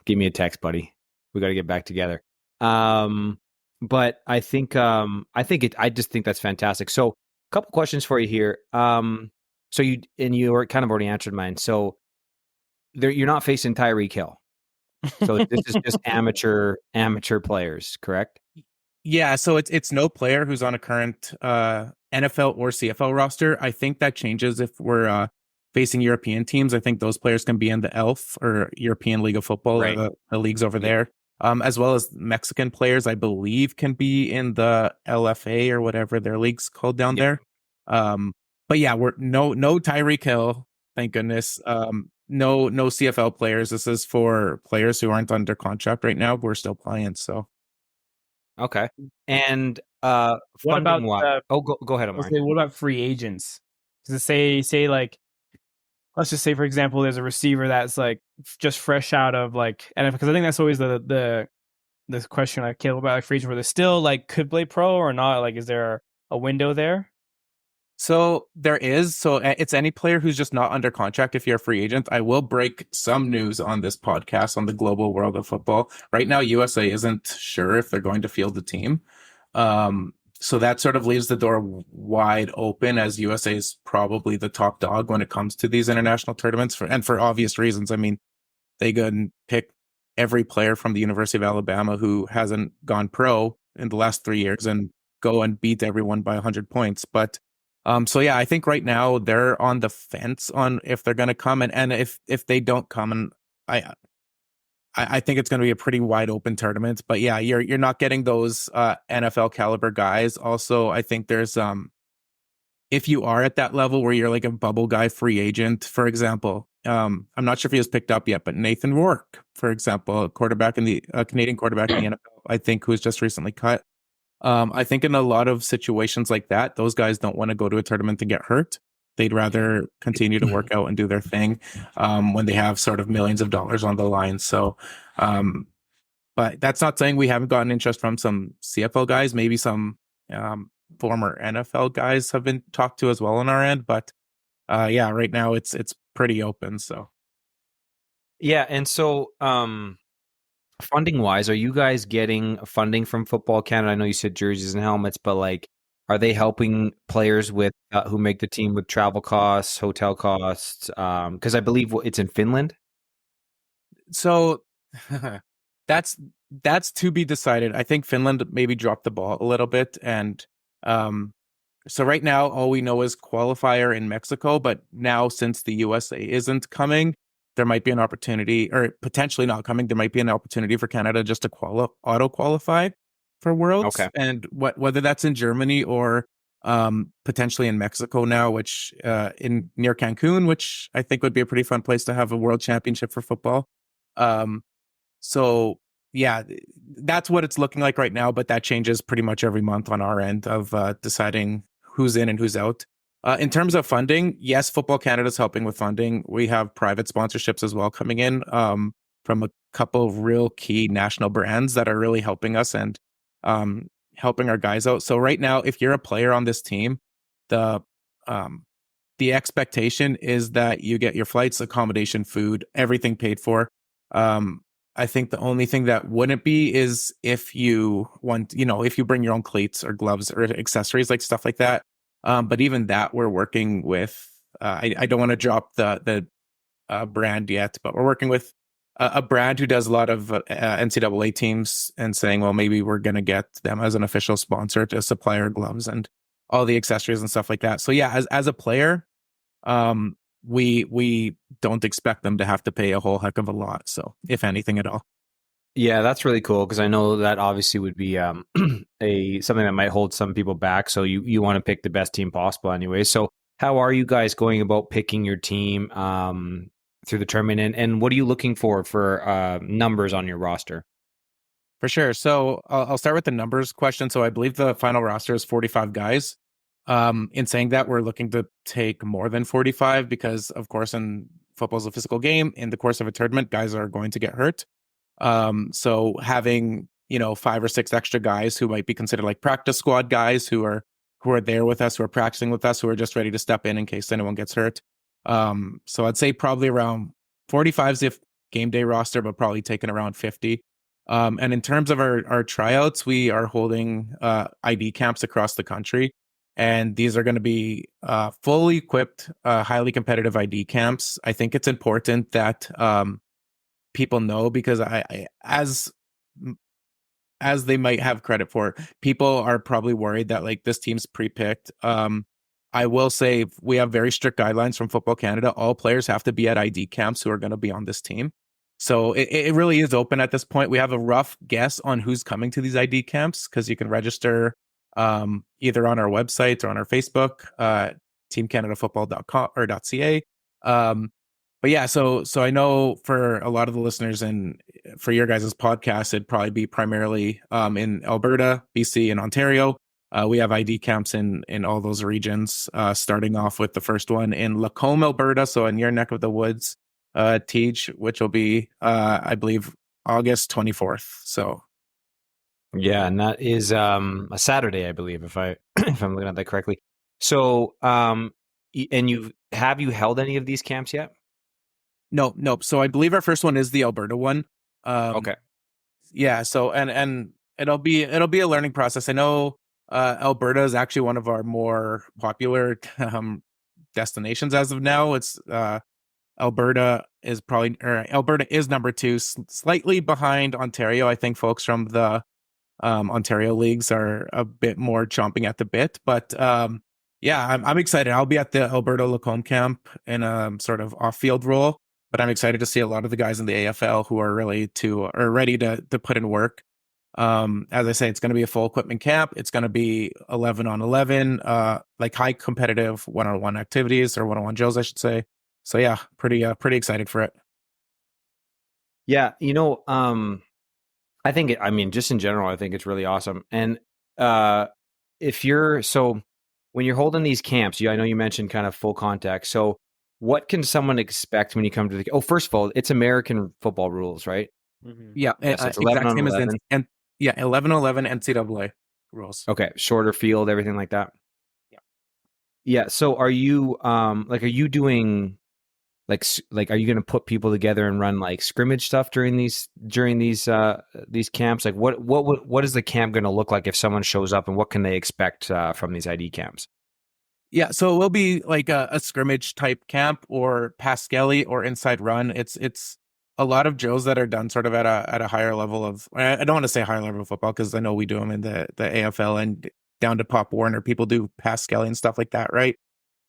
give me a text, buddy. We got to get back together. But I just think that's fantastic. So, a couple questions for you here. So you kind of already answered mine. So you're not facing Tyreek Hill. So this is just amateur players, correct? Yeah, so it's no player who's on a current NFL or CFL roster. I think that changes if we're facing European teams. I think those players can be in the ELF or European League of Football, or Right. the leagues over Yeah. there. As well as Mexican players, I believe, can be in the LFA or whatever their league's called down Yep. there. But yeah, we're no Tyreek Hill, thank goodness. No CFL players. This is for players who aren't under contract right now. We're still playing, so. Okay. And What funding about wise, go ahead, I'll Amari. say, what about free agents? Because say like, let's just say, for example, there's a receiver that's like just fresh out of like, and because I think that's always the question like Caleb about like free agents where they still like could play pro or not. Like, is there a window there? So there is. So it's any player who's just not under contract if you're a free agent. I will break some news on this podcast on the global world of football. Right now, USA isn't sure if they're going to field the team. So that sort of leaves the door wide open, as USA is probably the top dog when it comes to these international tournaments, for obvious reasons. I mean, they can pick every player from the University of Alabama who hasn't gone pro in the last 3 years and go and beat everyone by 100 points. But so yeah, I think right now they're on the fence on if they're going to come, and if they don't come, and I think it's going to be a pretty wide open tournament. But yeah, you're not getting those NFL caliber guys. Also, I think there's if you are at that level where you're like a bubble guy free agent, for example, I'm not sure if he was picked up yet, but Nathan Rourke, for example, a quarterback in the Canadian quarterback in the NFL, I think, who was just recently cut. I think in a lot of situations like that, those guys don't want to go to a tournament to get hurt. They'd rather continue to work out and do their thing when they have sort of millions of dollars on the line. So, but that's not saying we haven't gotten interest from some CFL guys. Maybe some former NFL guys have been talked to as well on our end. But yeah, right now it's pretty open. So Yeah, and so funding wise, are you guys getting funding from Football Canada? I know you said jerseys and helmets, but like, are they helping players with who make the team with travel costs, hotel costs? Because I believe it's in Finland. so that's to be decided. I think Finland maybe dropped the ball a little bit, and so right now all we know is qualifier in Mexico. But now, since the USA isn't coming, there might be an opportunity, or potentially not coming, there might be an opportunity for Canada just to auto qualify for Worlds, Okay. and whether that's in Germany or potentially in Mexico now, which in near Cancun, which I think would be a pretty fun place to have a World Championship for football. So yeah, that's what it's looking like right now, but that changes pretty much every month on our end of deciding who's in and who's out. In terms of funding, yes, Football Canada is helping with funding. We have private sponsorships as well coming in from a couple of real key national brands that are really helping us and helping our guys out. So right now, if you're a player on this team, the expectation is that you get your flights, accommodation, food, everything paid for. I think the only thing that wouldn't be is if you want, if you bring your own cleats or gloves or accessories, like stuff like that. But even that, we're working with. I don't want to drop the brand yet, but we're working with a brand who does a lot of NCAA teams, and saying, well, maybe we're going to get them as an official sponsor to supply our gloves and all the accessories and stuff like that. So yeah, as a player, we don't expect them to have to pay a whole heck of a lot. So if anything at all. Yeah, that's really cool because I know that obviously would be a something that might hold some people back. So you want to pick the best team possible anyway. So how are you guys going about picking your team through the tournament, and what are you looking for numbers on your roster? For sure. So I'll start with the numbers question. So I believe the final roster is 45 guys. In saying that, we're looking to take more than 45 because, of course, in football is a physical game. In the course of a tournament, guys are going to get hurt. So having 5 or 6 extra guys who might be considered like practice squad guys who are there with us, who are practicing with us, who are just ready to step in case anyone gets hurt. So I'd say probably around 45's if game day roster, but probably taking around 50. And in terms of our tryouts, we are holding ID camps across the country. And these are going to be fully equipped, highly competitive ID camps. I think it's important that people know, because as as they might have credit for. People are probably worried that like this team's pre-picked. I will say we have very strict guidelines from Football Canada. All players have to be at ID camps who are going to be on this team. So it really is open at this point. We have a rough guess on who's coming to these ID camps because you can register either on our website or on our Facebook, teamcanadafootball.com or .ca. But yeah, so I know for a lot of the listeners and for your guys' podcast, it'd probably be primarily in Alberta, BC, and Ontario. We have ID camps in all those regions, starting off with the first one in Lacombe, Alberta, so in your neck of the woods, Teach, which will be, I believe, August 24th. So, Yeah, and that is a Saturday, I believe, if I'm looking at that correctly. So, and you held any of these camps yet? Nope. So I believe our first one is the Alberta one. Okay. Yeah. So and it'll be a learning process. I know Alberta is actually one of our more popular destinations as of now. It's Alberta is number 2, slightly behind Ontario. I think folks from the Ontario leagues are a bit more chomping at the bit, but yeah, I'm excited. I'll be at the Alberta Lacombe camp in a sort of off-field role, but I'm excited to see a lot of the guys in the AFL who are ready to put in work. As I say, it's going to be a full equipment camp. It's going to be 11 on 11, like high competitive one-on-one activities or one-on-one drills, I should say. So yeah, pretty excited for it. Yeah, I think just in general, I think it's really awesome. And when you're holding these camps, I know you mentioned kind of full contact. So what can someone expect when you come to first of all, it's American football rules, right? Mm-hmm. Yeah, yes, it's 11 on 11. And yeah, 11 on 11 NCAA rules. Okay, shorter field, everything like that. Yeah. So are you are you doing are you going to put people together and run like scrimmage stuff during these camps? Like what is the camp going to look like if someone shows up, and what can they expect from these ID camps? Yeah, so it will be like a scrimmage type camp or Pascali or inside run. It's a lot of drills that are done sort of at a higher level of, I don't want to say higher level of football because I know we do them in the AFL and down to Pop Warner. People do Pascali and stuff like that, right?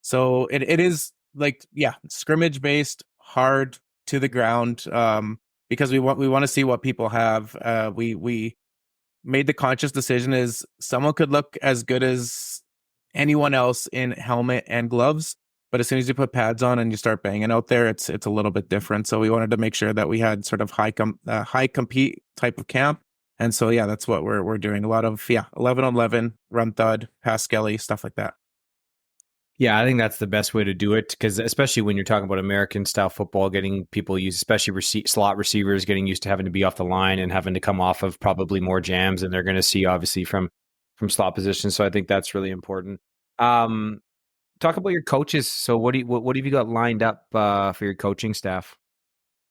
So it is like, yeah, scrimmage based, hard to the ground, because we want to see what people have. We made the conscious decision is someone could look as good as anyone else in helmet and gloves, but as soon as you put pads on and you start banging out there, it's a little bit different. So we wanted to make sure that we had sort of high compete type of camp. And so, yeah, that's what we're doing. A lot of, 11 on 11, run thud, Pascali, stuff like that. Yeah, I think that's the best way to do it, because especially when you're talking about American style football, getting people used, especially slot receivers, getting used to having to be off the line and having to come off of probably more jams than they're going to see, obviously, from slot positions. So I think that's really important. Talk about your coaches. So what have you got lined up for your coaching staff?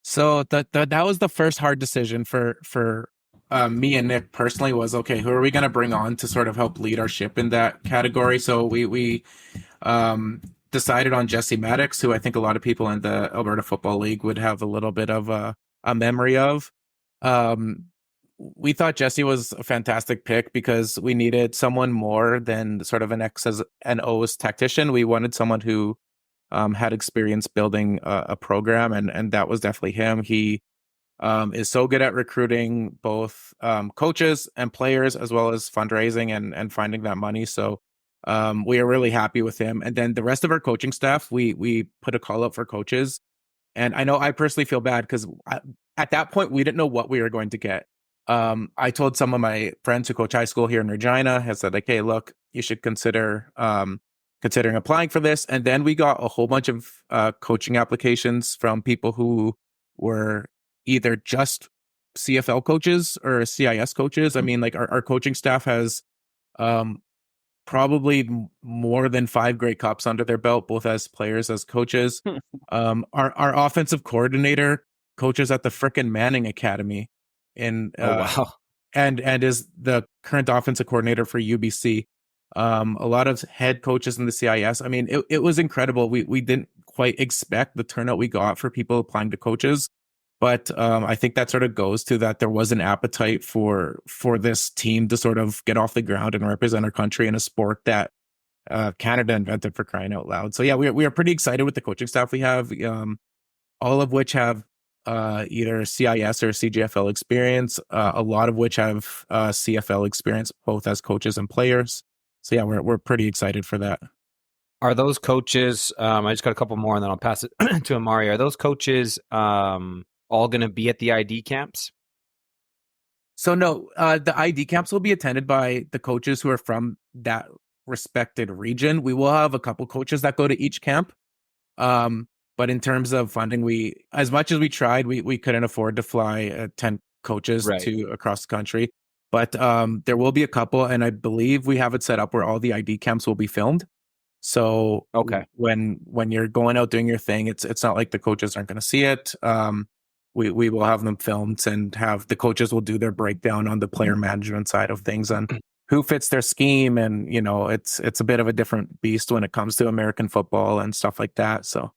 So that was the first hard decision for me and Nick personally, was, okay, who are we going to bring on to sort of help lead our ship in that category? So we decided on Jesse Maddox, who I think a lot of people in the Alberta Football League would have a little bit of a memory of. We thought Jesse was a fantastic pick because we needed someone more than sort of an X's and O's tactician. We wanted someone who had experience building a program, and that was definitely him. He is so good at recruiting both coaches and players, as well as fundraising and finding that money. So we are really happy with him. And then the rest of our coaching staff, we put a call up for coaches. And I know I personally feel bad because at that point, we didn't know what we were going to get. I told some of my friends who coach high school here in Regina, I said, like, hey, look, you should consider considering applying for this. And then we got a whole bunch of coaching applications from people who were either just CFL coaches or CIS coaches. I mean, like our coaching staff has probably more than 5 Grey Cups under their belt, both as players, as coaches. Our offensive coordinator coaches at the frickin' Manning Academy wow. and is the current offensive coordinator for UBC. A lot of head coaches in the CIS. I mean, it was incredible. We didn't quite expect the turnout we got for people applying to coaches. But I think that sort of goes to that there was an appetite for this team to sort of get off the ground and represent our country in a sport that Canada invented, for crying out loud. So yeah, we are pretty excited with the coaching staff we have, all of which have either CIS or CGFL experience, a lot of which have CFL experience, both as coaches and players. So yeah, we're pretty excited for that. Are those coaches? I just got a couple more, and then I'll pass it to Amari. Are those coaches all going to be at the ID camps? So no, the ID camps will be attended by the coaches who are from that respected region. We will have a couple coaches that go to each camp. But in terms of funding, as much as we tried, we couldn't afford to fly 10 coaches to across the country. But there will be a couple, and I believe we have it set up where all the ID camps will be filmed. So when you're going out doing your thing, it's not like the coaches aren't going to see it. We will have them filmed, and have the coaches will do their breakdown on the player management side of things and who fits their scheme. And, it's a bit of a different beast when it comes to American football and stuff like that. So.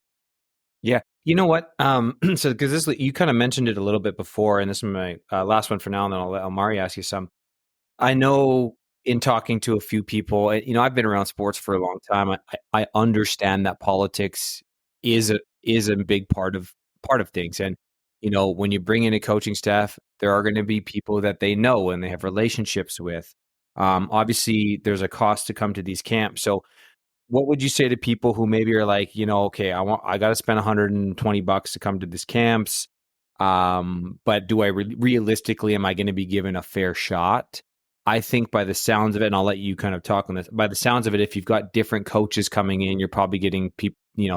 Yeah. You know what? So because you kind of mentioned it a little bit before, and this is my last one for now, and then I'll let Amari ask you some. I know in talking to a few people, I've been around sports for a long time. I understand that politics is a big part of things. And, when you bring in a coaching staff, there are going to be people that they know and they have relationships with. Obviously, there's a cost to come to these camps. So what would you say to people who maybe are like, okay, I got to spend $120 to come to these camps. But do I realistically, am I going to be given a fair shot? I think by the sounds of it, and I'll let you kind of talk on this, by the sounds of it, if you've got different coaches coming in, you're probably getting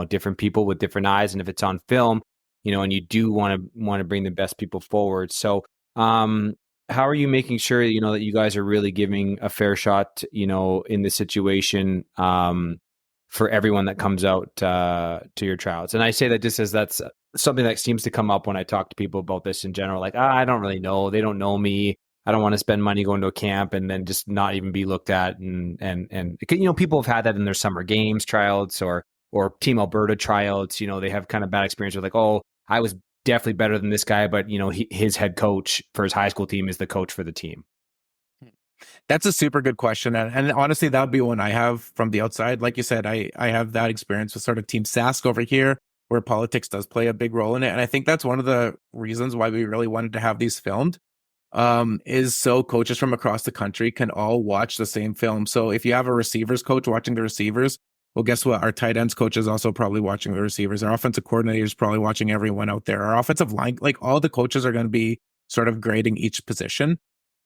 different people with different eyes. And if it's on film, and you do want to bring the best people forward. So, how are you making sure, that you guys are really giving a fair shot, in this situation, for everyone that comes out to your tryouts? And I say that just as that's something that seems to come up when I talk to people about this in general. Like, I don't really know. They don't know me. I don't want to spend money going to a camp and then just not even be looked at. And people have had that in their summer games tryouts or Team Alberta tryouts. They have kind of bad experience with like, oh, I was definitely better than this guy, but his head coach for his high school team is the coach for the team. That's a super good question. And honestly, that would be one I have from the outside. Like you said, I have that experience with sort of Team Sask over here, where politics does play a big role in it. And I think that's one of the reasons why we really wanted to have these filmed, is so coaches from across the country can all watch the same film. So if you have a receivers coach watching the receivers, well, guess what? Our tight ends coach is also probably watching the receivers. Our offensive coordinator is probably watching everyone out there. Our offensive line, like all the coaches are going to be sort of grading each position,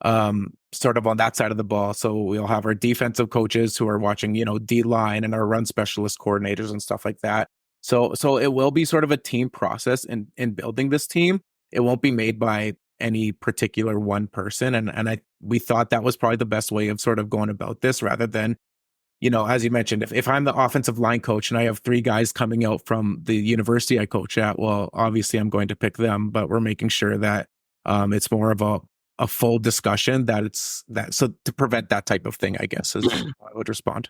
sort of on that side of the ball. So we'll have our defensive coaches who are watching, D line, and our run specialist coordinators and stuff like that. So it will be sort of a team process in building this team. It won't be made by any particular one person. And we thought that was probably the best way of sort of going about this, rather than, as you mentioned, if I'm the offensive line coach and I have 3 guys coming out from the university I coach at, well, obviously I'm going to pick them, but we're making sure that it's more of a full discussion so to prevent that type of thing, I guess, is how I would respond.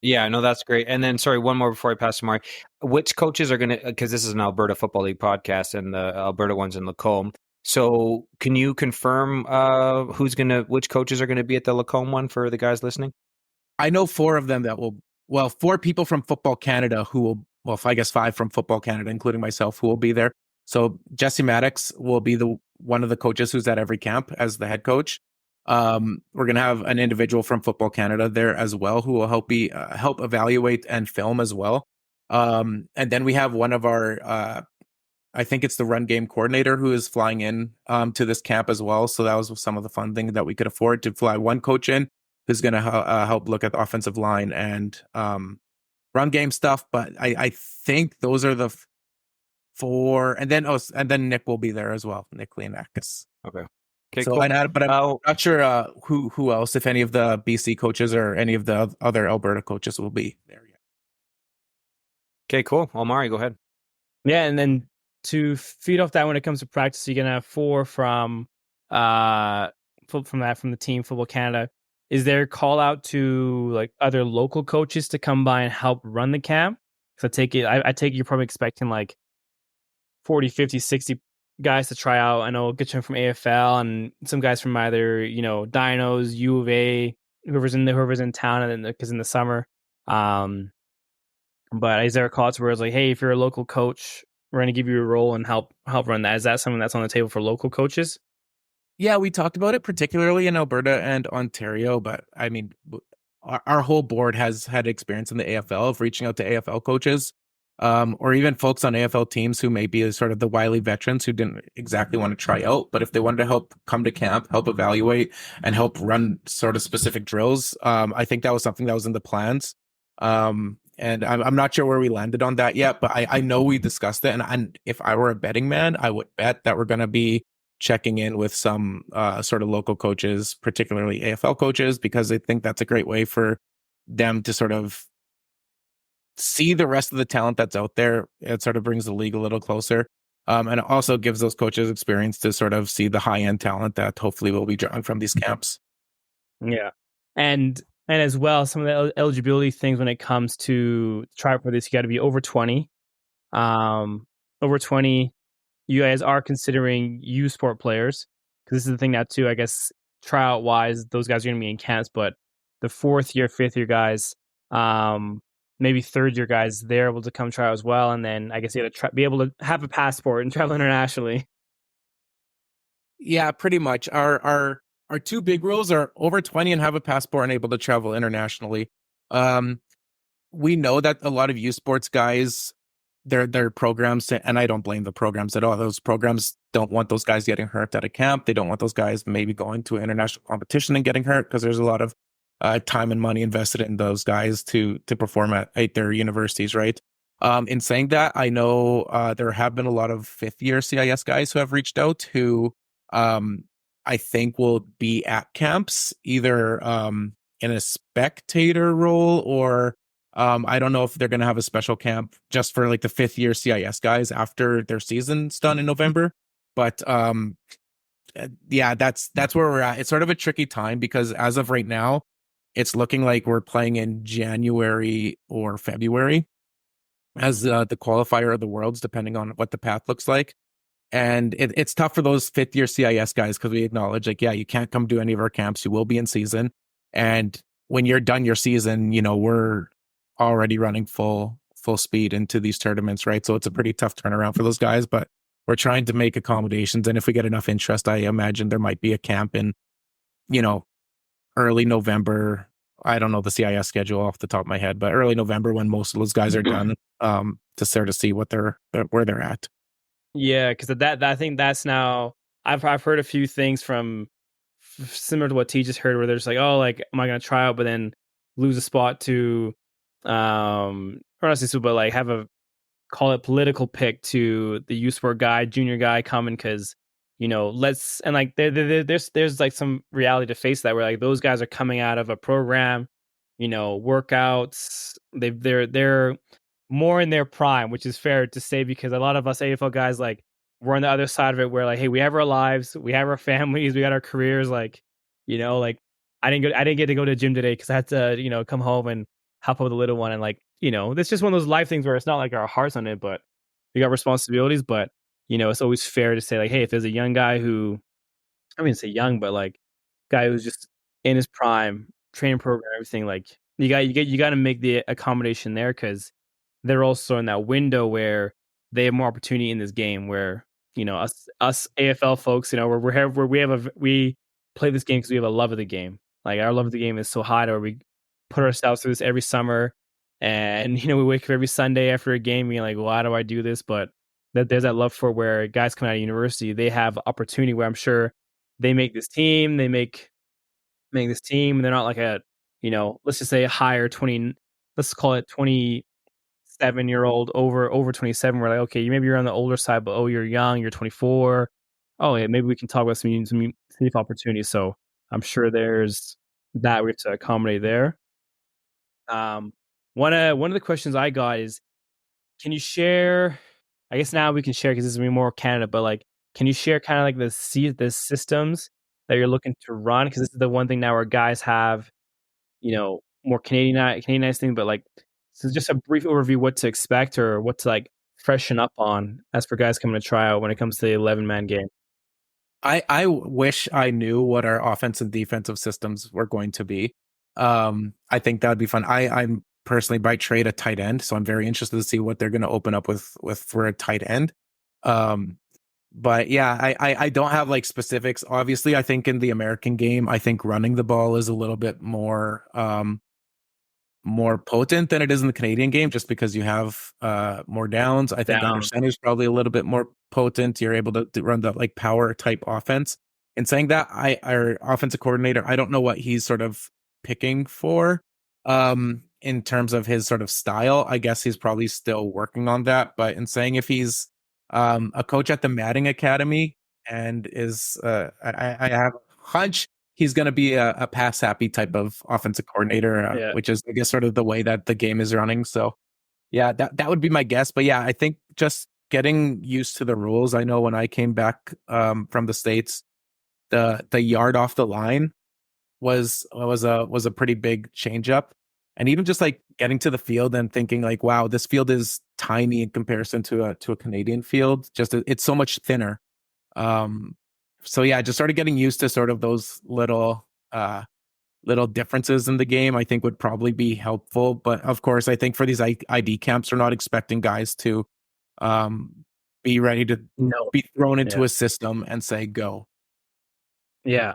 Yeah, no, that's great. And then, sorry, one more before I pass to Mark. Which coaches are going to, because this is an Alberta Football League podcast and the Alberta one's in Lacombe. So can you confirm which coaches are going to be at the Lacombe one for the guys listening? I know 4 of them 4 people from Football Canada I guess 5 from Football Canada, including myself, who will be there. So Jesse Maddox will be one of the coaches who's at every camp as the head coach. We're going to have an individual from Football Canada there as well, who will help evaluate and film as well. And then we have one of our, I think it's the run game coordinator, who is flying in to this camp as well. So that was some of the fun thing that we could afford, to fly one coach in who's going to help look at the offensive line and run game stuff. But I think those are the 4. And then Nick will be there as well, Nick Leonakis. Okay, so cool. I'm not sure who else, if any of the BC coaches or any of the other Alberta coaches will be there yet. Okay, cool. Omari, go ahead. Yeah, and then to feed off that, when it comes to practice, you're gonna have 4 from the team Football Canada. Is there a call out to like other local coaches to come by and help run the camp? So I take it you're probably expecting like 40, 50, 60 guys to try out. I know Gitchin from AFL and some guys from either Dinos, U of A, whoever's in town, and then because in the summer. But is there a call to where it's like, hey, if you're a local coach, we're going to give you a role and help run that? Is that something that's on the table for local coaches? Yeah, we talked about it, particularly in Alberta and Ontario. But I mean, our whole board has had experience in the AFL of reaching out to AFL coaches, or even folks on AFL teams who may be sort of the wily veterans who didn't exactly want to try out, but if they wanted to help come to camp, help evaluate, and help run sort of specific drills, I think that was something that was in the plans. And I'm not sure where we landed on that yet, but I know we discussed it. And if I were a betting man, I would bet that we're going to be checking in with some sort of local coaches, particularly AFL coaches, because I think that's a great way for them to sort of see the rest of the talent that's out there. It sort of brings the league a little closer. And it also gives those coaches experience to sort of see the high end talent that hopefully will be drawing from these camps. Yeah. And as well, some of the eligibility things when it comes to try for this, you got to be over 20. Over 20, you guys are considering U Sport players, because this is the thing now too, I guess, tryout wise, those guys are going to be in camps, but the 4th year, 5th year guys, maybe 3rd year guys, they're able to come try out as well. And then I guess you got to be able to have a passport and travel internationally. Yeah, pretty much. Our 2 big rules are over 20 and have a passport and able to travel internationally. We know that a lot of U Sports guys, their programs, and I don't blame the programs at all. Those programs don't want those guys getting hurt at a camp. They don't want those guys maybe going to an international competition and getting hurt, because there's a lot of time and money invested in those guys to perform at their universities, right? In saying that, I know there have been a lot of 5th year CIS guys who have reached out who I think will be at camps, either in a spectator role, or I don't know if they're going to have a special camp just for like the 5th year CIS guys after their season's done in November. But yeah, that's where we're at. It's sort of a tricky time because as of right now, it's looking like we're playing in January or February as the qualifier of the Worlds, depending on what the path looks like. And it's tough for those 5th year CIS guys, because we acknowledge, like, yeah, you can't come to any of our camps. You will be in season. And when you're done your season, we're already running full speed into these tournaments, right? So it's a pretty tough turnaround for those guys, but we're trying to make accommodations. And if we get enough interest, I imagine there might be a camp in, early November. I don't know the CIS schedule off the top of my head, but early November, when most of those guys are done, to sort of see where they're at. Yeah, because that I think that's now I've heard a few things from similar to what T just heard, where they're just like, oh, like, am I going to try out, but then lose a spot to, or not say so, but like have a, call it political pick to the U Sport guy, junior guy coming, because and like there's like some reality to face that, where like those guys are coming out of a program, workouts, they're more in their prime, which is fair to say, because a lot of us AFL guys, like, we're on the other side of it, where like, hey, we have our lives, we have our families, we got our careers, like, like I didn't get to go to the gym today because I had to, come home and help out with the little one, and like, it's just one of those life things where it's not like our heart's on it, but we got responsibilities. But it's always fair to say, like, hey, if there's a young guy who, I mean, say young, but like guy who's just in his prime, training program, everything, like you got to make the accommodation there, because they're also in that window where they have more opportunity in this game, where us AFL folks, we play this game because we have a love of the game. Like, our love of the game is so high, where we put ourselves through this every summer, and we wake up every Sunday after a game being like, why do I do this? But there's that love for where guys come out of university, they have opportunity where I'm sure they make this team, and they're not like a, let's just say a higher 20, let's call it 27-year-old over 27. We're like, okay, maybe you're on the older side, but you're young, you're 24. Oh yeah, maybe we can talk about some safe opportunities. So I'm sure there's that we have to accommodate there. One of the questions I got is, can you share? I guess now we can share, because this is gonna be more Canada, but like, can you share kind of like the systems that you're looking to run? Because this is the one thing now where guys have, more Canadianized thing, but like, so just a brief overview what to expect or what to like freshen up on as for guys coming to try out when it comes to the 11-man game? I wish I knew what our offensive and defensive systems were going to be. I think that'd be fun. I'm personally by trade a tight end, so I'm very interested to see what they're going to open up with for a tight end. But yeah, I don't have like specifics. Obviously, I think in the American game, I think running the ball is a little bit more potent than it is in the Canadian game, just because you have more downs. I think under center is probably a little bit more potent. You're able to run the like power type offense. In saying that, our offensive coordinator, I don't know what he's sort of picking for in terms of his sort of style. I guess he's probably still working on that. But in saying if he's a coach at the Madding Academy and is I have a hunch he's going to be a pass happy type of offensive coordinator, which is, I guess, sort of the way that the game is running. So, yeah, that would be my guess. But yeah, I think just getting used to the rules. I know when I came back from the States, the yard off the line was a pretty big change up. And even just like getting to the field and thinking like, wow, this field is tiny in comparison to a Canadian field. Just it's so much thinner. So yeah, just started getting used to sort of those little differences in the game, I think would probably be helpful. But of course, I think for these ID camps, we're not expecting guys to be ready to be thrown into a system and say, go. Yeah.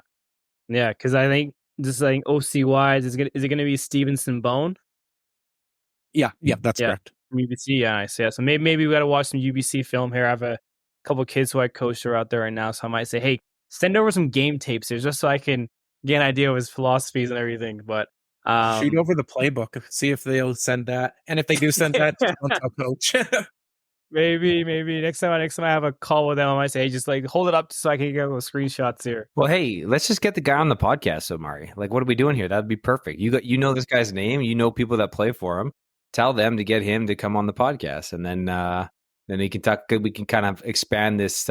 Yeah. Cause I think just like OC wise, is it going to be Stevenson Bone? Yeah. That's correct. From UBC. Yeah. I see. Yeah. So maybe we got to watch some UBC film here. I have a couple of kids who I coach are out there right now, so I might say, hey, send over some game tapes here just so I can get an idea of his philosophies and everything. But shoot over the playbook, see if they'll send that, and if they do send that, don't tell coach. maybe next time I have a call with them, I might say, hey, just like hold it up so I can get those screenshots here. Well, hey, let's just get the guy on the podcast, Omari. Like, what are we doing here? That'd be perfect. You know this guy's name, you know people that play for him. Tell them to get him to come on the podcast, and then we can talk. We can kind of expand this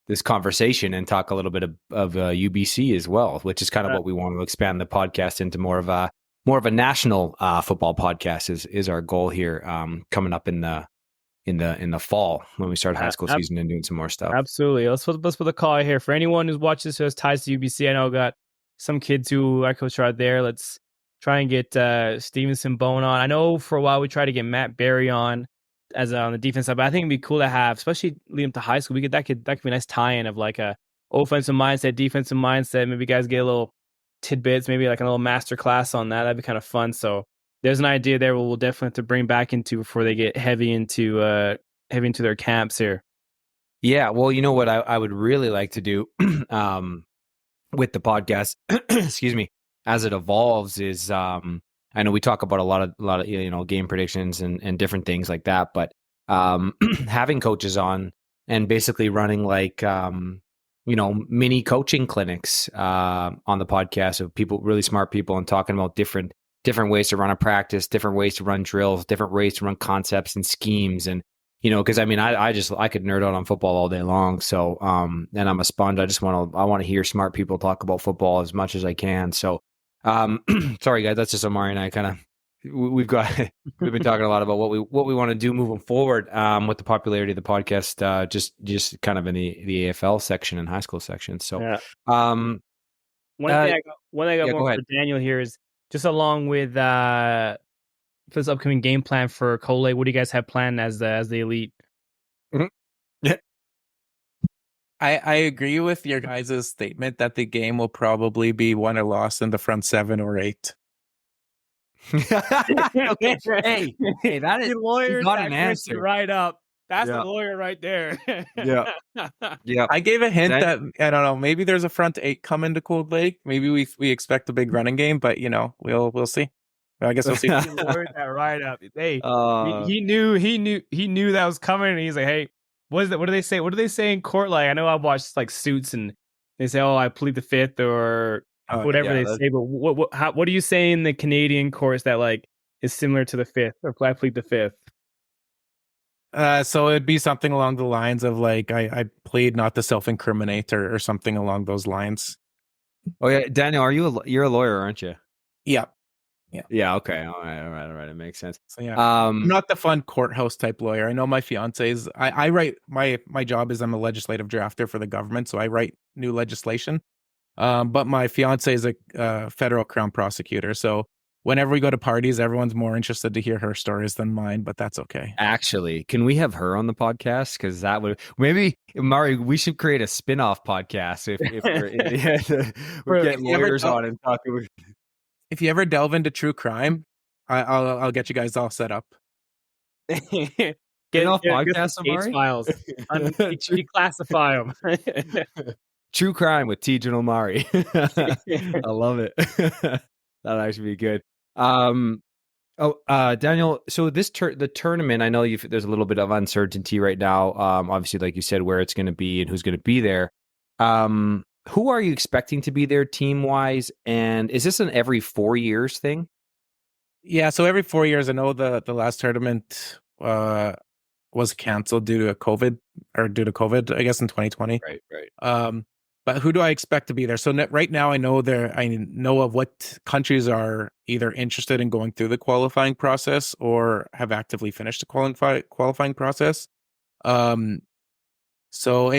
this conversation and talk a little bit of UBC as well, which is kind of what we want to expand the podcast into more of a national football podcast. Is our goal here coming up in the fall when we start high school season and doing some more stuff. Absolutely. Let's put the call here for anyone who's watched this who has ties to UBC. I know I got some kids who I coach right there. Let's try and get Stevenson Bone on. I know for a while we tried to get Matt Berry on as on the defense side, but I think it'd be cool to have, especially leading up to high school. That could be a nice tie-in of like a offensive mindset, defensive mindset. Maybe guys get a little tidbits, maybe like a little master class on that. That'd be kind of fun. So there's an idea there we'll definitely have to bring back into before they get heavy into their camps here. Yeah, well, you know what I would really like to do with the podcast, excuse me, as it evolves is I know we talk about a lot of game predictions and different things like that, but having coaches on and basically running like mini coaching clinics on the podcast of people, really smart people, and talking about different ways to run a practice, different ways to run drills, different ways to run concepts and schemes. And because I mean, I could nerd out on football all day long. So and I'm a sponge. I want to hear smart people talk about football as much as I can. So sorry guys, that's just Omari and I we've been talking a lot about what we want to do moving forward with the popularity of the podcast, just kind of in the AFL section and high school section. So one thing I got for Daniel here is just along with for this upcoming game plan for Cole, what do you guys have planned as the elite? Mm-hmm. Yeah. I agree with your guys' statement that the game will probably be won or lost in the front 7 or 8. Okay. Hey, that is lawyer. Got an answer right up. That's the lawyer right there. Yeah. I gave a hint that I don't know. Maybe there's a front 8 coming to Cold Lake. Maybe we expect a big running game, but we'll see. I guess we'll see. He lawyered that right up. Hey, he knew that was coming, and he's like, hey. What is that? What do they say? What do they say in court? Like, I know I've watched like Suits, and they say, "Oh, I plead the fifth," or whatever they say. But what do you say in the Canadian courts that like is similar to the fifth, or I plead the fifth? So it'd be something along the lines of like, I plead not to self-incriminate or something along those lines. Oh yeah, Daniel, you're a lawyer, aren't you? Yeah. Yeah. Okay. All right. It makes sense. So yeah, I'm Um, not the fun courthouse type lawyer. I know my fiance is. I write my job is I'm a legislative drafter for the government, so I write new legislation. But my fiance is a federal crown prosecutor, so whenever we go to parties, everyone's more interested to hear her stories than mine. But that's okay. actually, can we have her on the podcast? Because that would maybe Mari. We should create a spin-off podcast if we're For- getting lawyers on and talking. If you ever delve into true crime, I'll get you guys all set up. get Spin-off some podcast, case Amari? files. Declassify them. True crime with Tej and Omari. I love it. That'd actually be good. Daniel. So the tournament. I know there's a little bit of uncertainty right now. Obviously, like you said, where it's going to be and who's going to be there. Who are you expecting to be there team wise? And is this an every 4 years thing? Yeah, so every 4 years, I know the last tournament was canceled due to COVID, I guess in 2020. Right. But who do I expect to be there? So right now, I know of what countries are either interested in going through the qualifying process or have actively finished the qualifying process. So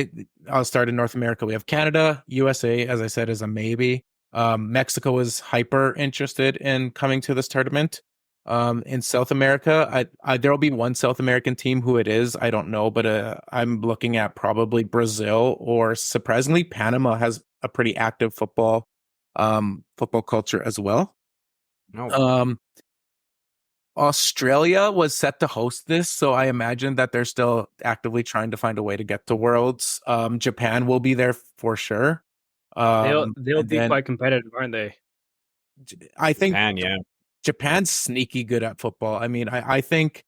I'll start in North America. We have Canada, USA, as I said, is a maybe. Mexico is hyper interested in coming to this tournament. In South America, there will be one South American team. Who it is, I don't know, but I'm looking at probably Brazil, or surprisingly, Panama has a pretty active football culture as well. No. Australia was set to host this, so I imagine that they're still actively trying to find a way to get to Worlds. Japan will be there for sure. They'll be quite competitive, aren't they? I think Japan, yeah. Japan's sneaky good at football. I mean, I think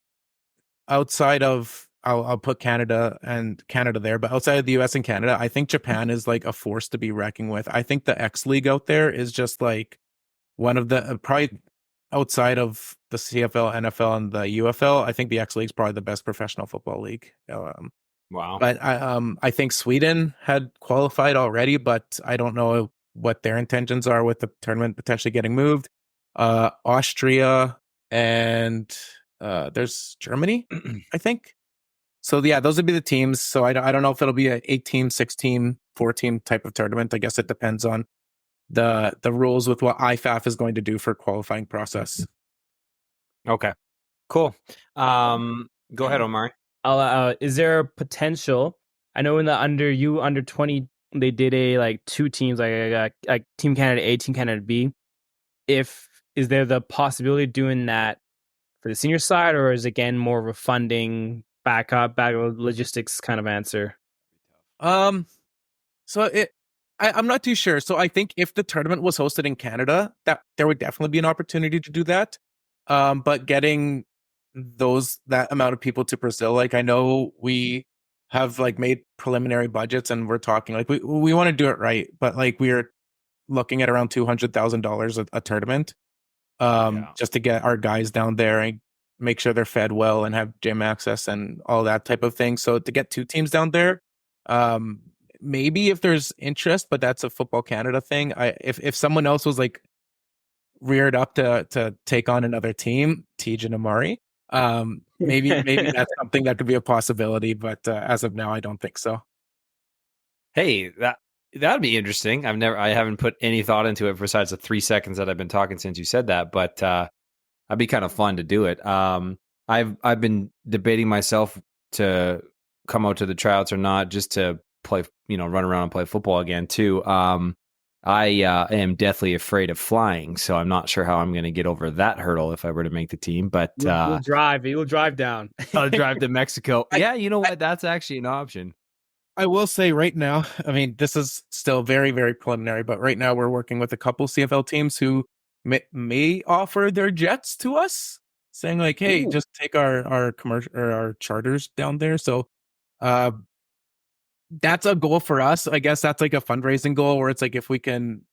outside of I'll put Canada there, but outside of the US and Canada, I think Japan is like a force to be reckoning with. I think the X League out there is just like one of the probably outside of the CFL, NFL, and the UFL. I think the X League is probably the best professional football league. Wow. But I think Sweden had qualified already, but I don't know what their intentions are with the tournament potentially getting moved. Austria and there's Germany, I think. So yeah, those would be the teams. So I don't know if it'll be an 8-team, 6-team, 4-team type of tournament. I guess it depends on the rules with what IFAF is going to do for qualifying process. Okay, cool. Go ahead, Omar. Is there a potential? I know in the under 20, they did like 2 teams, like Team Canada A, Team Canada B. Is there the possibility of doing that for the senior side, or is it again more of a funding backup logistics kind of answer? So I'm not too sure. So I think if the tournament was hosted in Canada, that there would definitely be an opportunity to do that. But getting that amount of people to Brazil, like I know we have like made preliminary budgets and we're talking like we want to do it right, but like we're looking at around $200,000 a tournament, just to get our guys down there and make sure they're fed well and have gym access and all that type of thing. So to get 2 teams down there, maybe if there's interest, but that's a Football Canada thing. If someone else was like reared up to take on another team, Tej and Amari, maybe that's something that could be a possibility. But as of now, I don't think so. Hey, that'd be interesting. I haven't put any thought into it besides the 3 seconds that I've been talking since you said that, but that'd be kind of fun to do it. I've been debating myself to come out to the tryouts or not, just to play, run around and play football again too. I am deathly afraid of flying, so I'm not sure how I'm going to get over that hurdle if I were to make the team. But you'll drive down. I'll drive to Mexico. Yeah, you know what? That's actually an option. I will say right now, I mean, this is still very, very preliminary, but right now we're working with a couple CFL teams who may offer their jets to us, saying like, "Hey, just take our commercial or our charters down there." So, that's a goal for us. I guess that's like a fundraising goal where it's like if we can,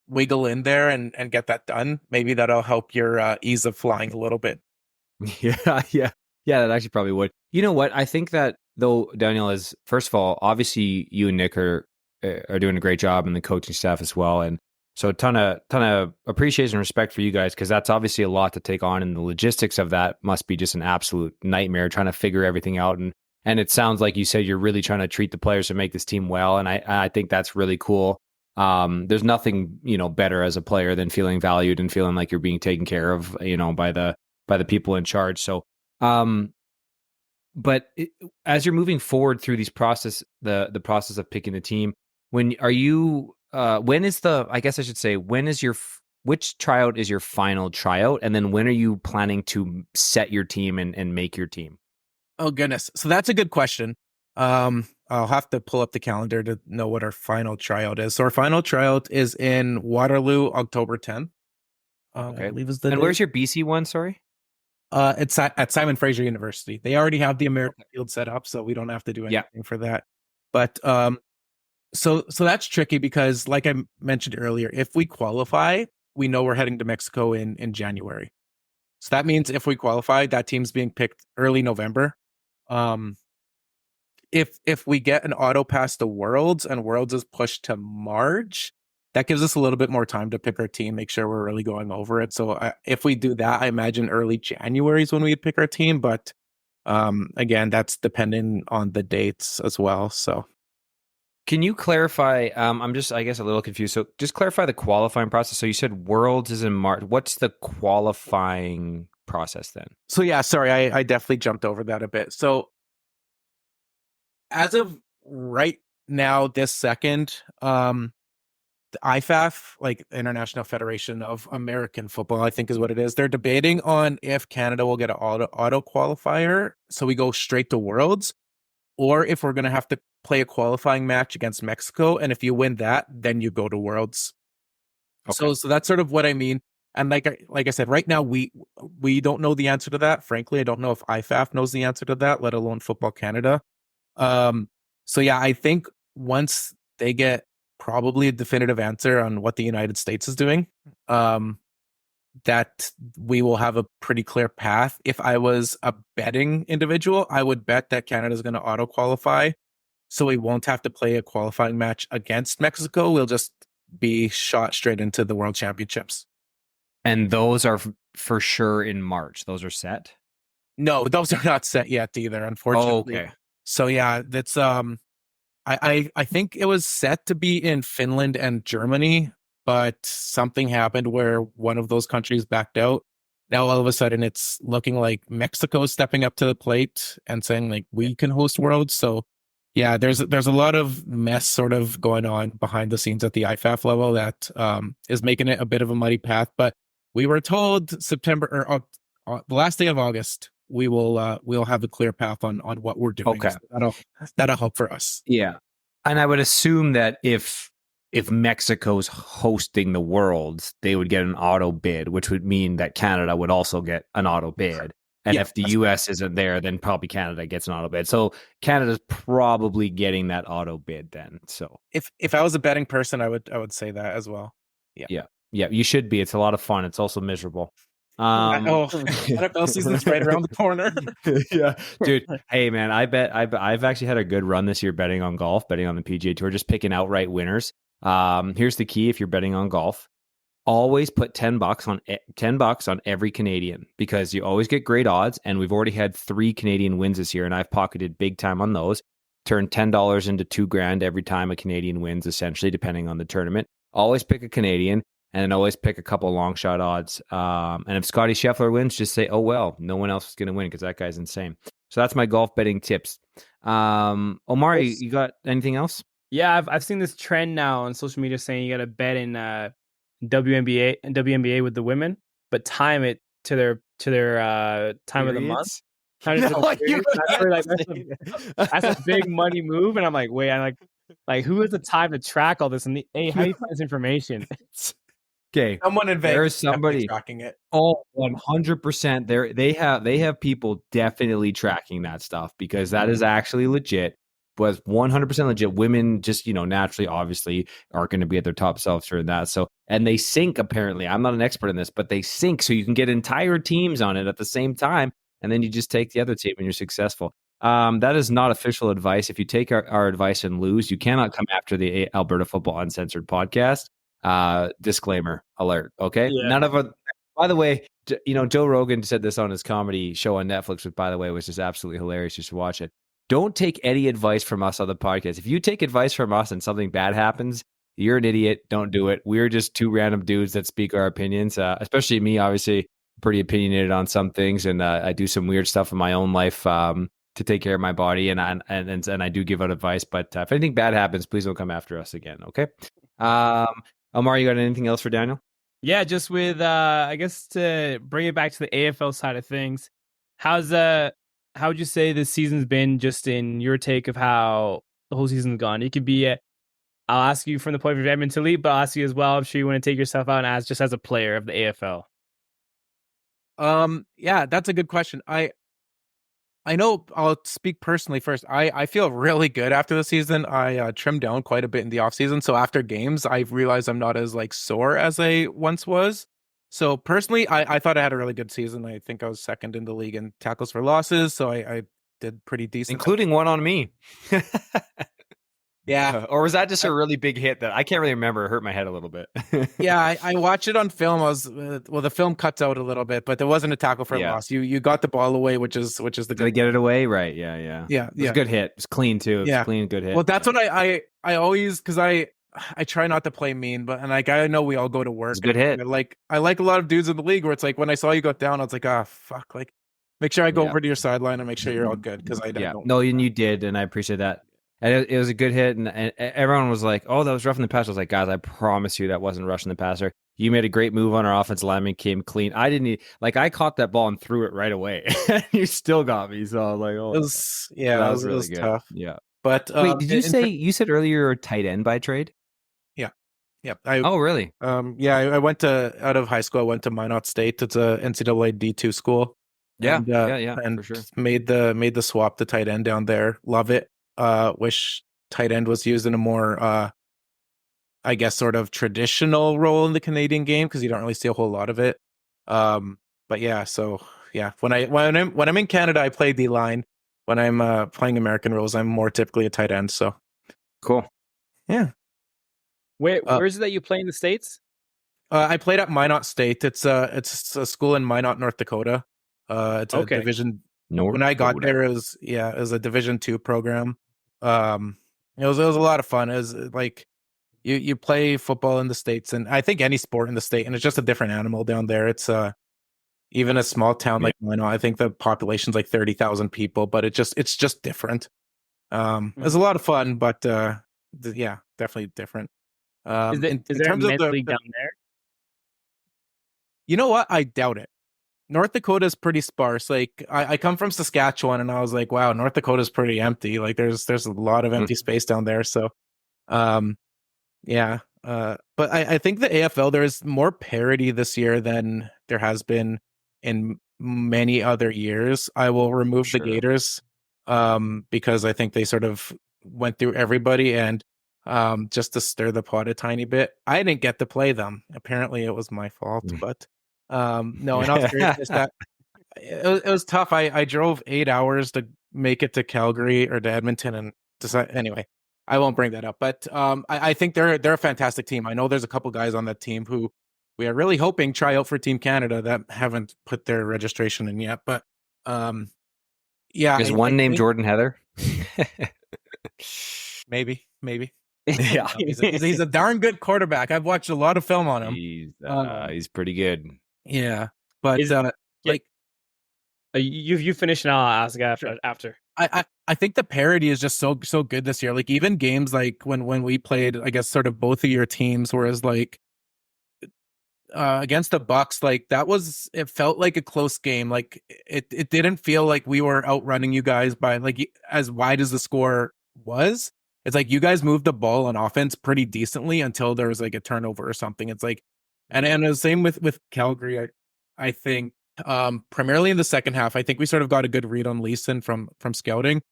wiggle in there and get that done, maybe that'll help your ease of flying a little bit. Yeah. That actually probably would. You know what? I think that though, Daniel, is first of all, obviously you and Nick are doing a great job, and the coaching staff as well. And So ton of appreciation and respect for you guys, because that's obviously a lot to take on, and the logistics of that must be just an absolute nightmare trying to figure everything out. And it sounds like you said you're really trying to treat the players and make this team well, and I think that's really cool. There's nothing, better as a player than feeling valued and feeling like you're being taken care of, by the people in charge. So, but as you're moving forward through these process, the process of picking the team, when is I guess I should say, which tryout is your final tryout? And then when are you planning to set your team and make your team? Oh, goodness. So that's a good question. I'll have to pull up the calendar to know what our final tryout is. So our final tryout is in Waterloo, October 10th. Okay. I believe is the and date. Where's your BC one? Sorry. It's at Simon Fraser University. They already have the American field set up, so we don't have to do anything for that. But so that's tricky because, like I mentioned earlier, if we qualify, we know we're heading to Mexico in January. So that means if we qualify, that team's being picked early November. If we get an auto pass to Worlds and Worlds is pushed to March, that gives us a little bit more time to pick our team, make sure we're really going over it. So if we do that, I imagine early January is when we pick our team. But again, that's depending on the dates as well. So can you clarify? I'm just, I guess, a little confused. So just clarify the qualifying process. So you said Worlds is in March. What's the qualifying process then? So yeah, sorry, I definitely jumped over that a bit. So as of right now, this second, the IFAF, like International Federation of American Football, I think is what it is. They're debating on if Canada will get an auto qualifier, so we go straight to Worlds, or if we're going to have to play a qualifying match against Mexico, and if you win that, then you go to Worlds. Okay. So that's sort of what I mean. And like I said, right now we don't know the answer to that. Frankly, I don't know if IFAF knows the answer to that, let alone Football Canada. So yeah, I think once they get probably a definitive answer on what the United States is doing, that we will have a pretty clear path. If I was a betting individual, I would bet that Canada is going to auto qualify, so we won't have to play a qualifying match against Mexico. We'll just be shot straight into the World Championships. And those are for sure in March. Those are set? No, those are not set yet either, unfortunately. Oh, okay. So yeah, that's I think it was set to be in Finland and Germany, but something happened where one of those countries backed out. Now all of a sudden it's looking like Mexico is stepping up to the plate and saying like we can host Worlds. So yeah, there's a lot of mess sort of going on behind the scenes at the IFAF level that is making it a bit of a muddy path. But we were told September or the last day of August, we'll have a clear path on what we're doing. Okay. So that'll help for us. Yeah. And I would assume that if Mexico's hosting the Worlds, they would get an auto bid, which would mean that Canada would also get an auto bid. And if the US isn't there, then probably Canada gets an auto bid. So Canada's probably getting that auto bid then. So if I was a betting person, I would say that as well. Yeah, you should be. It's a lot of fun. It's also miserable. NFL season's right around the corner. Yeah, dude. Hey, man, I've actually had a good run this year betting on golf, betting on the PGA Tour, just picking outright winners. Here's the key: if you're betting on golf, always put $10 on every Canadian, because you always get great odds. And we've already had 3 Canadian wins this year, and I've pocketed big time on those. Turn $10 into $2,000 every time a Canadian wins, essentially, depending on the tournament. Always pick a Canadian. And then always pick a couple long shot odds. And if Scotty Scheffler wins, just say, oh, well, no one else is going to win because that guy's insane. So that's my golf betting tips. Omari, you got anything else? Yeah, I've seen this trend now on social media saying you got to bet in WNBA with the women, but time it to their time of the month. That's a big money move. And I'm like, wait, I'm like who has the time to track all this? And how do you find this information? Okay, someone in Vegas, there's somebody tracking it. Oh, 100%. They have people definitely tracking that stuff, because that is actually legit. Was 100% legit. Women just, naturally, obviously, are going to be at their top selves for that. So, and they sync, apparently. I'm not an expert in this, but they sync, so you can get entire teams on it at the same time, and then you just take the other team and you're successful. That is not official advice. If you take our advice and lose, you cannot come after the Alberta Football Uncensored podcast. Disclaimer alert. Okay. Yeah. None of it. By the way, Joe Rogan said this on his comedy show on Netflix, which, by the way, was just absolutely hilarious. You should watch it. Don't take any advice from us on the podcast. If you take advice from us and something bad happens, you're an idiot. Don't do it. We're just two random dudes that speak our opinions, especially me, obviously, pretty opinionated on some things. And I do some weird stuff in my own life to take care of my body. And I do give out advice. But if anything bad happens, please don't come after us again. Okay. Omar, you got anything else for Daniel? Yeah, just with I guess to bring it back to the AFL side of things, how would you say this season's been, just in your take of how the whole season's gone? It could be I'll ask you from the point of view of Edmonton Elite, but I'll ask you as well. I'm sure you want to take yourself out as a player of the AFL. Yeah, that's a good question. I know I'll speak personally first. I feel really good after the season. I trimmed down quite a bit in the off season. So after games, I've realized I'm not as sore as I once was. So personally, I thought I had a really good season. I think I was second in the league in tackles for losses. So I did pretty decent. Including one on me. Yeah. Or was that just a really big hit that I can't really remember? It hurt my head a little bit. Yeah, I watched it on film. The film cuts out a little bit, but there wasn't a tackle for a loss. You got the ball away, which is the good. Did I get it away? Right. Yeah. Yeah. It was a good hit. It was clean too. It was clean, good hit. Well, that's what I always, because I try not to play mean, but I know we all go to work. It's a good hit. I like a lot of dudes in the league where it's when I saw you go down, I was like, fuck, make sure I go over to your sideline and make sure you're all good, because I don't. No, and you did, and I appreciate that. And it was a good hit, and everyone was like, "Oh, that was roughing the passer." I was like, "Guys, I promise you that wasn't rushing the passer. You made a great move on our offensive lineman, came clean. I didn't I caught that ball and threw it right away. You still got me." So I was like, "Oh, it was really good. Tough. Yeah, but wait, did you say you said earlier you're a tight end by trade? Yeah. Oh, really? I went out of high school. I went to Minot State. It's a NCAA D2 school. Yeah, and for sure. Made the swap to tight end down there. Love it. Wish tight end was used in a more I guess sort of traditional role in the Canadian game, because you don't really see a whole lot of it. But yeah, so yeah, when I'm in Canada, I play D line. When I'm playing American roles, I'm more typically a tight end. So cool. Yeah. Where is it that you play in the States? I played at Minot State. It's a school in Minot, North Dakota. It's a division. When I got there, it was a Division II program. It was a lot of fun. It was you play football in the States, and I think any sport in the state, and it's just a different animal down there. It's even a small town like Minot. I think the population's 30,000 people, but it's just different. It was a lot of fun, but definitely different. Is there a men's league down there? You know what? I doubt it. North Dakota is pretty sparse. I come from Saskatchewan, and I was like, wow, North Dakota is pretty empty. There's a lot of empty space down there. So, but I think the AFL, there's more parity this year than there has been in many other years. I will remove the Gators because I think they sort of went through everybody, and just to stir the pot a tiny bit. I didn't get to play them. Apparently it was my fault, but no, and I'll serious that it was tough. I drove 8 hours to make it to Calgary or to Edmonton, and anyway, I won't bring that up. But I think they're a fantastic team. I know there's a couple guys on that team who we are really hoping try out for Team Canada that haven't put their registration in yet. But is one named Jordan Heather? Maybe. Yeah, he's a darn good quarterback. I've watched a lot of film on him. He's pretty good. Yeah, but you finish and I'll ask after. I think the parity is just so good this year. Even games when we played, I guess sort of both of your teams, whereas against the Bucks, it felt like a close game. It didn't feel like we were outrunning you guys by as wide as the score was. It's you guys moved the ball on offense pretty decently until there was a turnover or something. It's and the same with Calgary. I think primarily in the second half, I think we sort of got a good read on Leeson from scouting,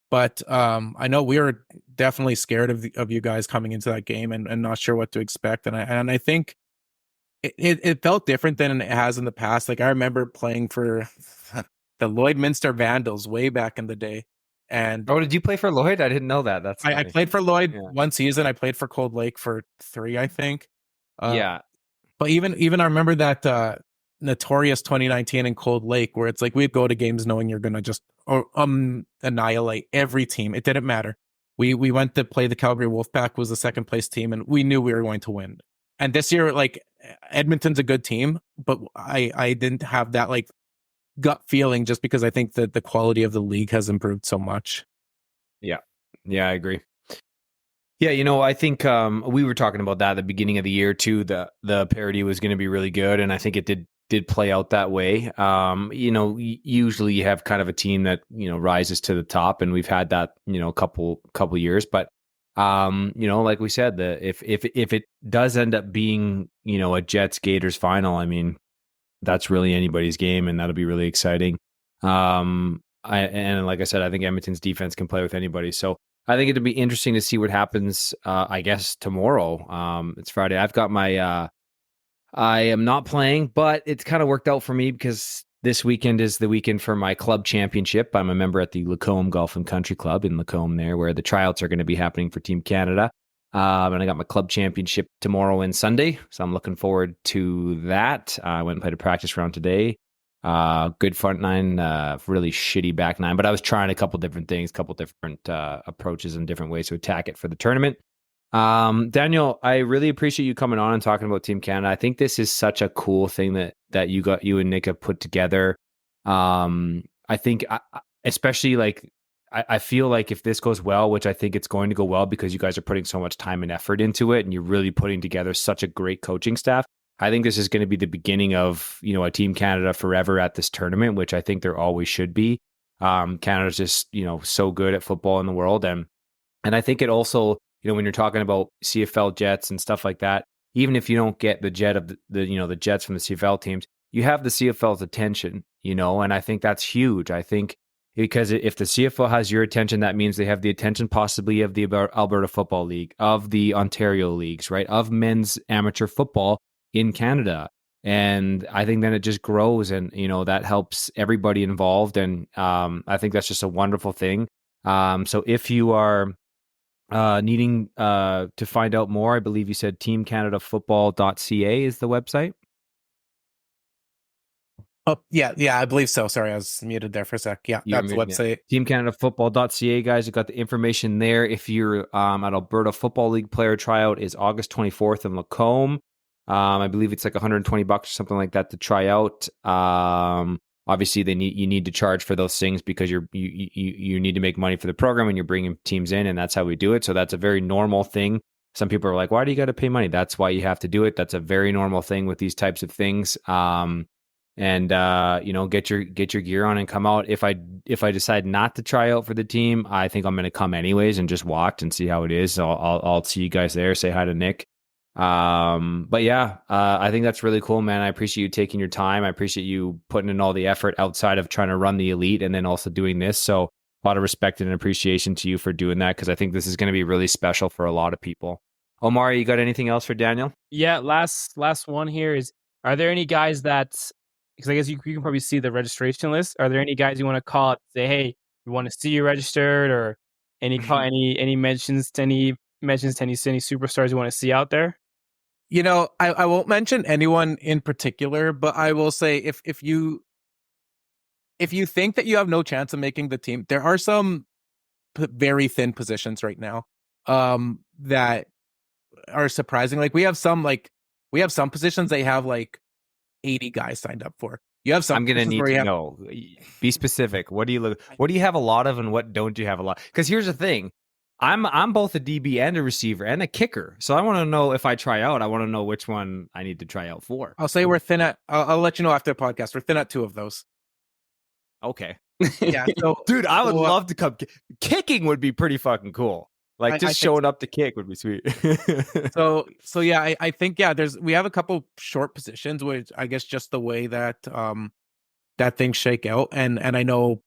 but I know we were definitely scared of you guys coming into that game and not sure what to expect. And I think it felt different than it has in the past. I remember playing for the Lloydminster Vandals way back in the day. And did you play for Lloyd? I didn't know that. I played for Lloyd one season. I played for Cold Lake for 3, I think. Yeah. But even I remember that notorious 2019 in Cold Lake, where it's like we'd go to games knowing you're gonna just annihilate every team. It didn't matter. We went to play the Calgary Wolfpack, was the second place team, and we knew we were going to win. And this year, like, Edmonton's a good team, but I didn't have that like gut feeling, just because I think that the quality of the league has improved so much. Yeah, I agree. Yeah, I think we were talking about that at the beginning of the year too. The parity was going to be really good, and I think it did play out that way. Usually you have kind of a team that rises to the top, and we've had that a couple years. But like we said, if it does end up being a Jets Gators final, I mean, that's really anybody's game, and that'll be really exciting. And like I said, I think Edmonton's defense can play with anybody. So I think it'll be interesting to see what happens. I guess tomorrow. It's Friday. I've got my. I am not playing, but it's kind of worked out for me because this weekend is the weekend for my club championship. I'm a member at the Lacombe Golf and Country Club in Lacombe there, where the tryouts are going to be happening for Team Canada. And I got my club championship tomorrow and Sunday, so I'm looking forward to that. I went and played a practice round today. Good front nine, really shitty back nine, but I was trying a couple different things, couple different approaches and different ways to attack it for the tournament. Daniel, I really appreciate you coming on and talking about Team Canada. I think this is such a cool thing that you and Nick have put together. I think especially like I feel like if this goes well, which I think it's going to go well because you guys are putting so much time and effort into it, and you're really putting together such a great coaching staff. I think this is going to be the beginning of, a Team Canada forever at this tournament, which I think there always should be. Canada's just, so good at football in the world. And I think it also, when you're talking about CFL Jets and stuff like that, even if you don't get the jet of the Jets from the CFL teams, you have the CFL's attention, and I think that's huge. I think because if the CFL has your attention, that means they have the attention possibly of the Alberta Football League, of the Ontario leagues, right? Of men's amateur football in Canada. And I think then it just grows, and that helps everybody involved, and I think that's just a wonderful thing. So if you are needing to find out more, I believe you said teamcanadafootball.ca is the website. Oh, yeah, I believe so. Sorry, I was muted there for a sec. Yeah, that's the website. Teamcanadafootball.ca, guys. You've got the information there. If you're at Alberta Football League player tryout is August 24th in Lacombe. I believe it's like $120 or something like that to try out. Obviously, you need to charge for those things because you need to make money for the program, and you're bringing teams in, and that's how we do it. So that's a very normal thing. Some people are like, "Why do you got to pay money?" That's why you have to do it. That's a very normal thing with these types of things. And get your gear on and come out. If I decide not to try out for the team, I think I'm going to come anyways and just watch and see how it is. So I'll see you guys there. Say hi to Nick. But yeah, I think that's really cool, man. I appreciate you taking your time. I appreciate you putting in all the effort outside of trying to run the elite and then also doing this. So a lot of respect and appreciation to you for doing that, because I think this is going to be really special for a lot of people. Omar, you got anything else for Daniel? Yeah, last one here is, are there any guys that, because I guess you can probably see the registration list, are there any guys you want to call up, say, hey, we want to see you registered, or any mentions to any superstars you want to see out there? I won't mention anyone in particular, but I will say if you think that you have no chance of making the team, there are some very thin positions right now that are surprising. Like we have some positions they have like 80 guys signed up for. You have some. I'm gonna need to know. Be specific. What do you have a lot of, and what don't you have a lot? Because here's the thing. I'm both a DB and a receiver and a kicker. So I want to know, if I try out, I want to know which one I need to try out for. I'll say we're thin at, I'll let you know after the podcast. We're thin at 2 of those. Okay. Yeah. So, dude, I would love to come. Kicking would be pretty fucking cool. Like just showing up to kick would be sweet. so yeah, I think, yeah, we have a couple short positions, which I guess just the way that that things shake out. And I know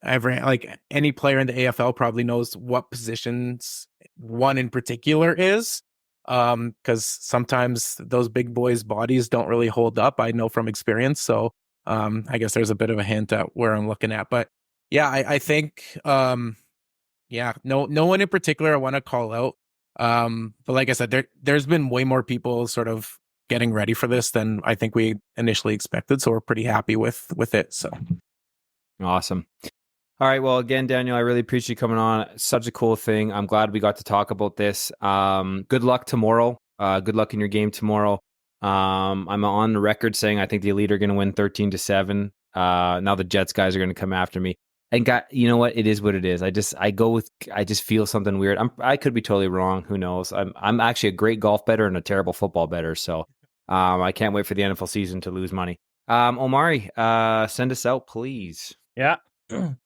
any player in the AFL probably knows what positions one in particular is, because sometimes those big boys' bodies don't really hold up. I know from experience. So I guess there's a bit of a hint at where I'm looking at. But yeah, I think no one in particular I want to call out. But like I said, there's been way more people sort of getting ready for this than I think we initially expected. So we're pretty happy with it. So Awesome. All right. Well, again, Daniel, I really appreciate you coming on. Such a cool thing. I'm glad we got to talk about this. Good luck tomorrow. Good luck in your game tomorrow. I'm on the record saying I think the Elite are going to win 13-7. Now the Jets guys are going to come after me. And you know what? It is what it is. I just feel something weird. I could be totally wrong. Who knows? I'm actually a great golf bettor and a terrible football bettor. So I can't wait for the NFL season to lose money. Omari, send us out, please. Yeah.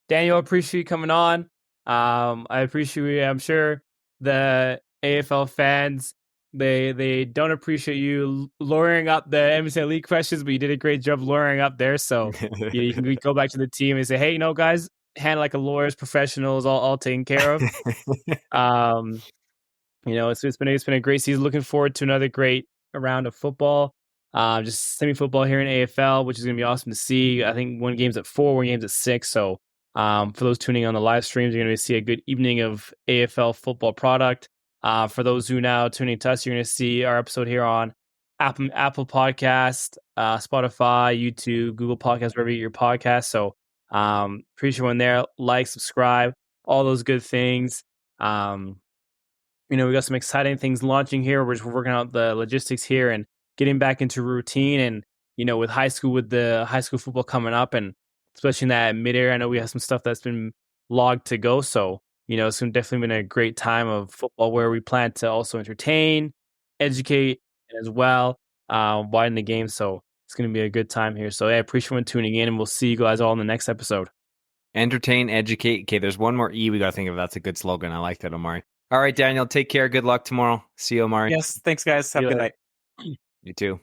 Daniel, I appreciate you coming on. I appreciate, I'm sure the AFL fans, they don't appreciate you lowering up the MSN League questions, but you did a great job lowering up there. So you can go back to the team and say, hey, guys, handle like a lawyers, professionals, all taken care of. It's been a great season. Looking forward to another great round of football. Just semi-football here in AFL, which is going to be awesome to see. I think one game's at 4, one game's at 6. So for those tuning on the live streams, you're going to see a good evening of AFL football product. For those who now tuning to us, you're going to see our episode here on Apple Podcast, Spotify, YouTube, Google Podcasts, wherever you get your podcast. So appreciate everyone there. Like, subscribe, all those good things. We got some exciting things launching here. We're working out the logistics here and getting back into routine. And, with the high school football coming up, and especially in that mid-area, I know we have some stuff that's been logged to go. So, it's definitely been a great time of football where we plan to also entertain, educate as well, widen the game. So it's going to be a good time here. So I appreciate everyone tuning in, and we'll see you guys all in the next episode. Entertain, educate. Okay, there's one more E we got to think of. That's a good slogan. I like that, Omari. All right, Daniel, take care. Good luck tomorrow. See you, Omari. yes, thanks guys. Have a good night. You too.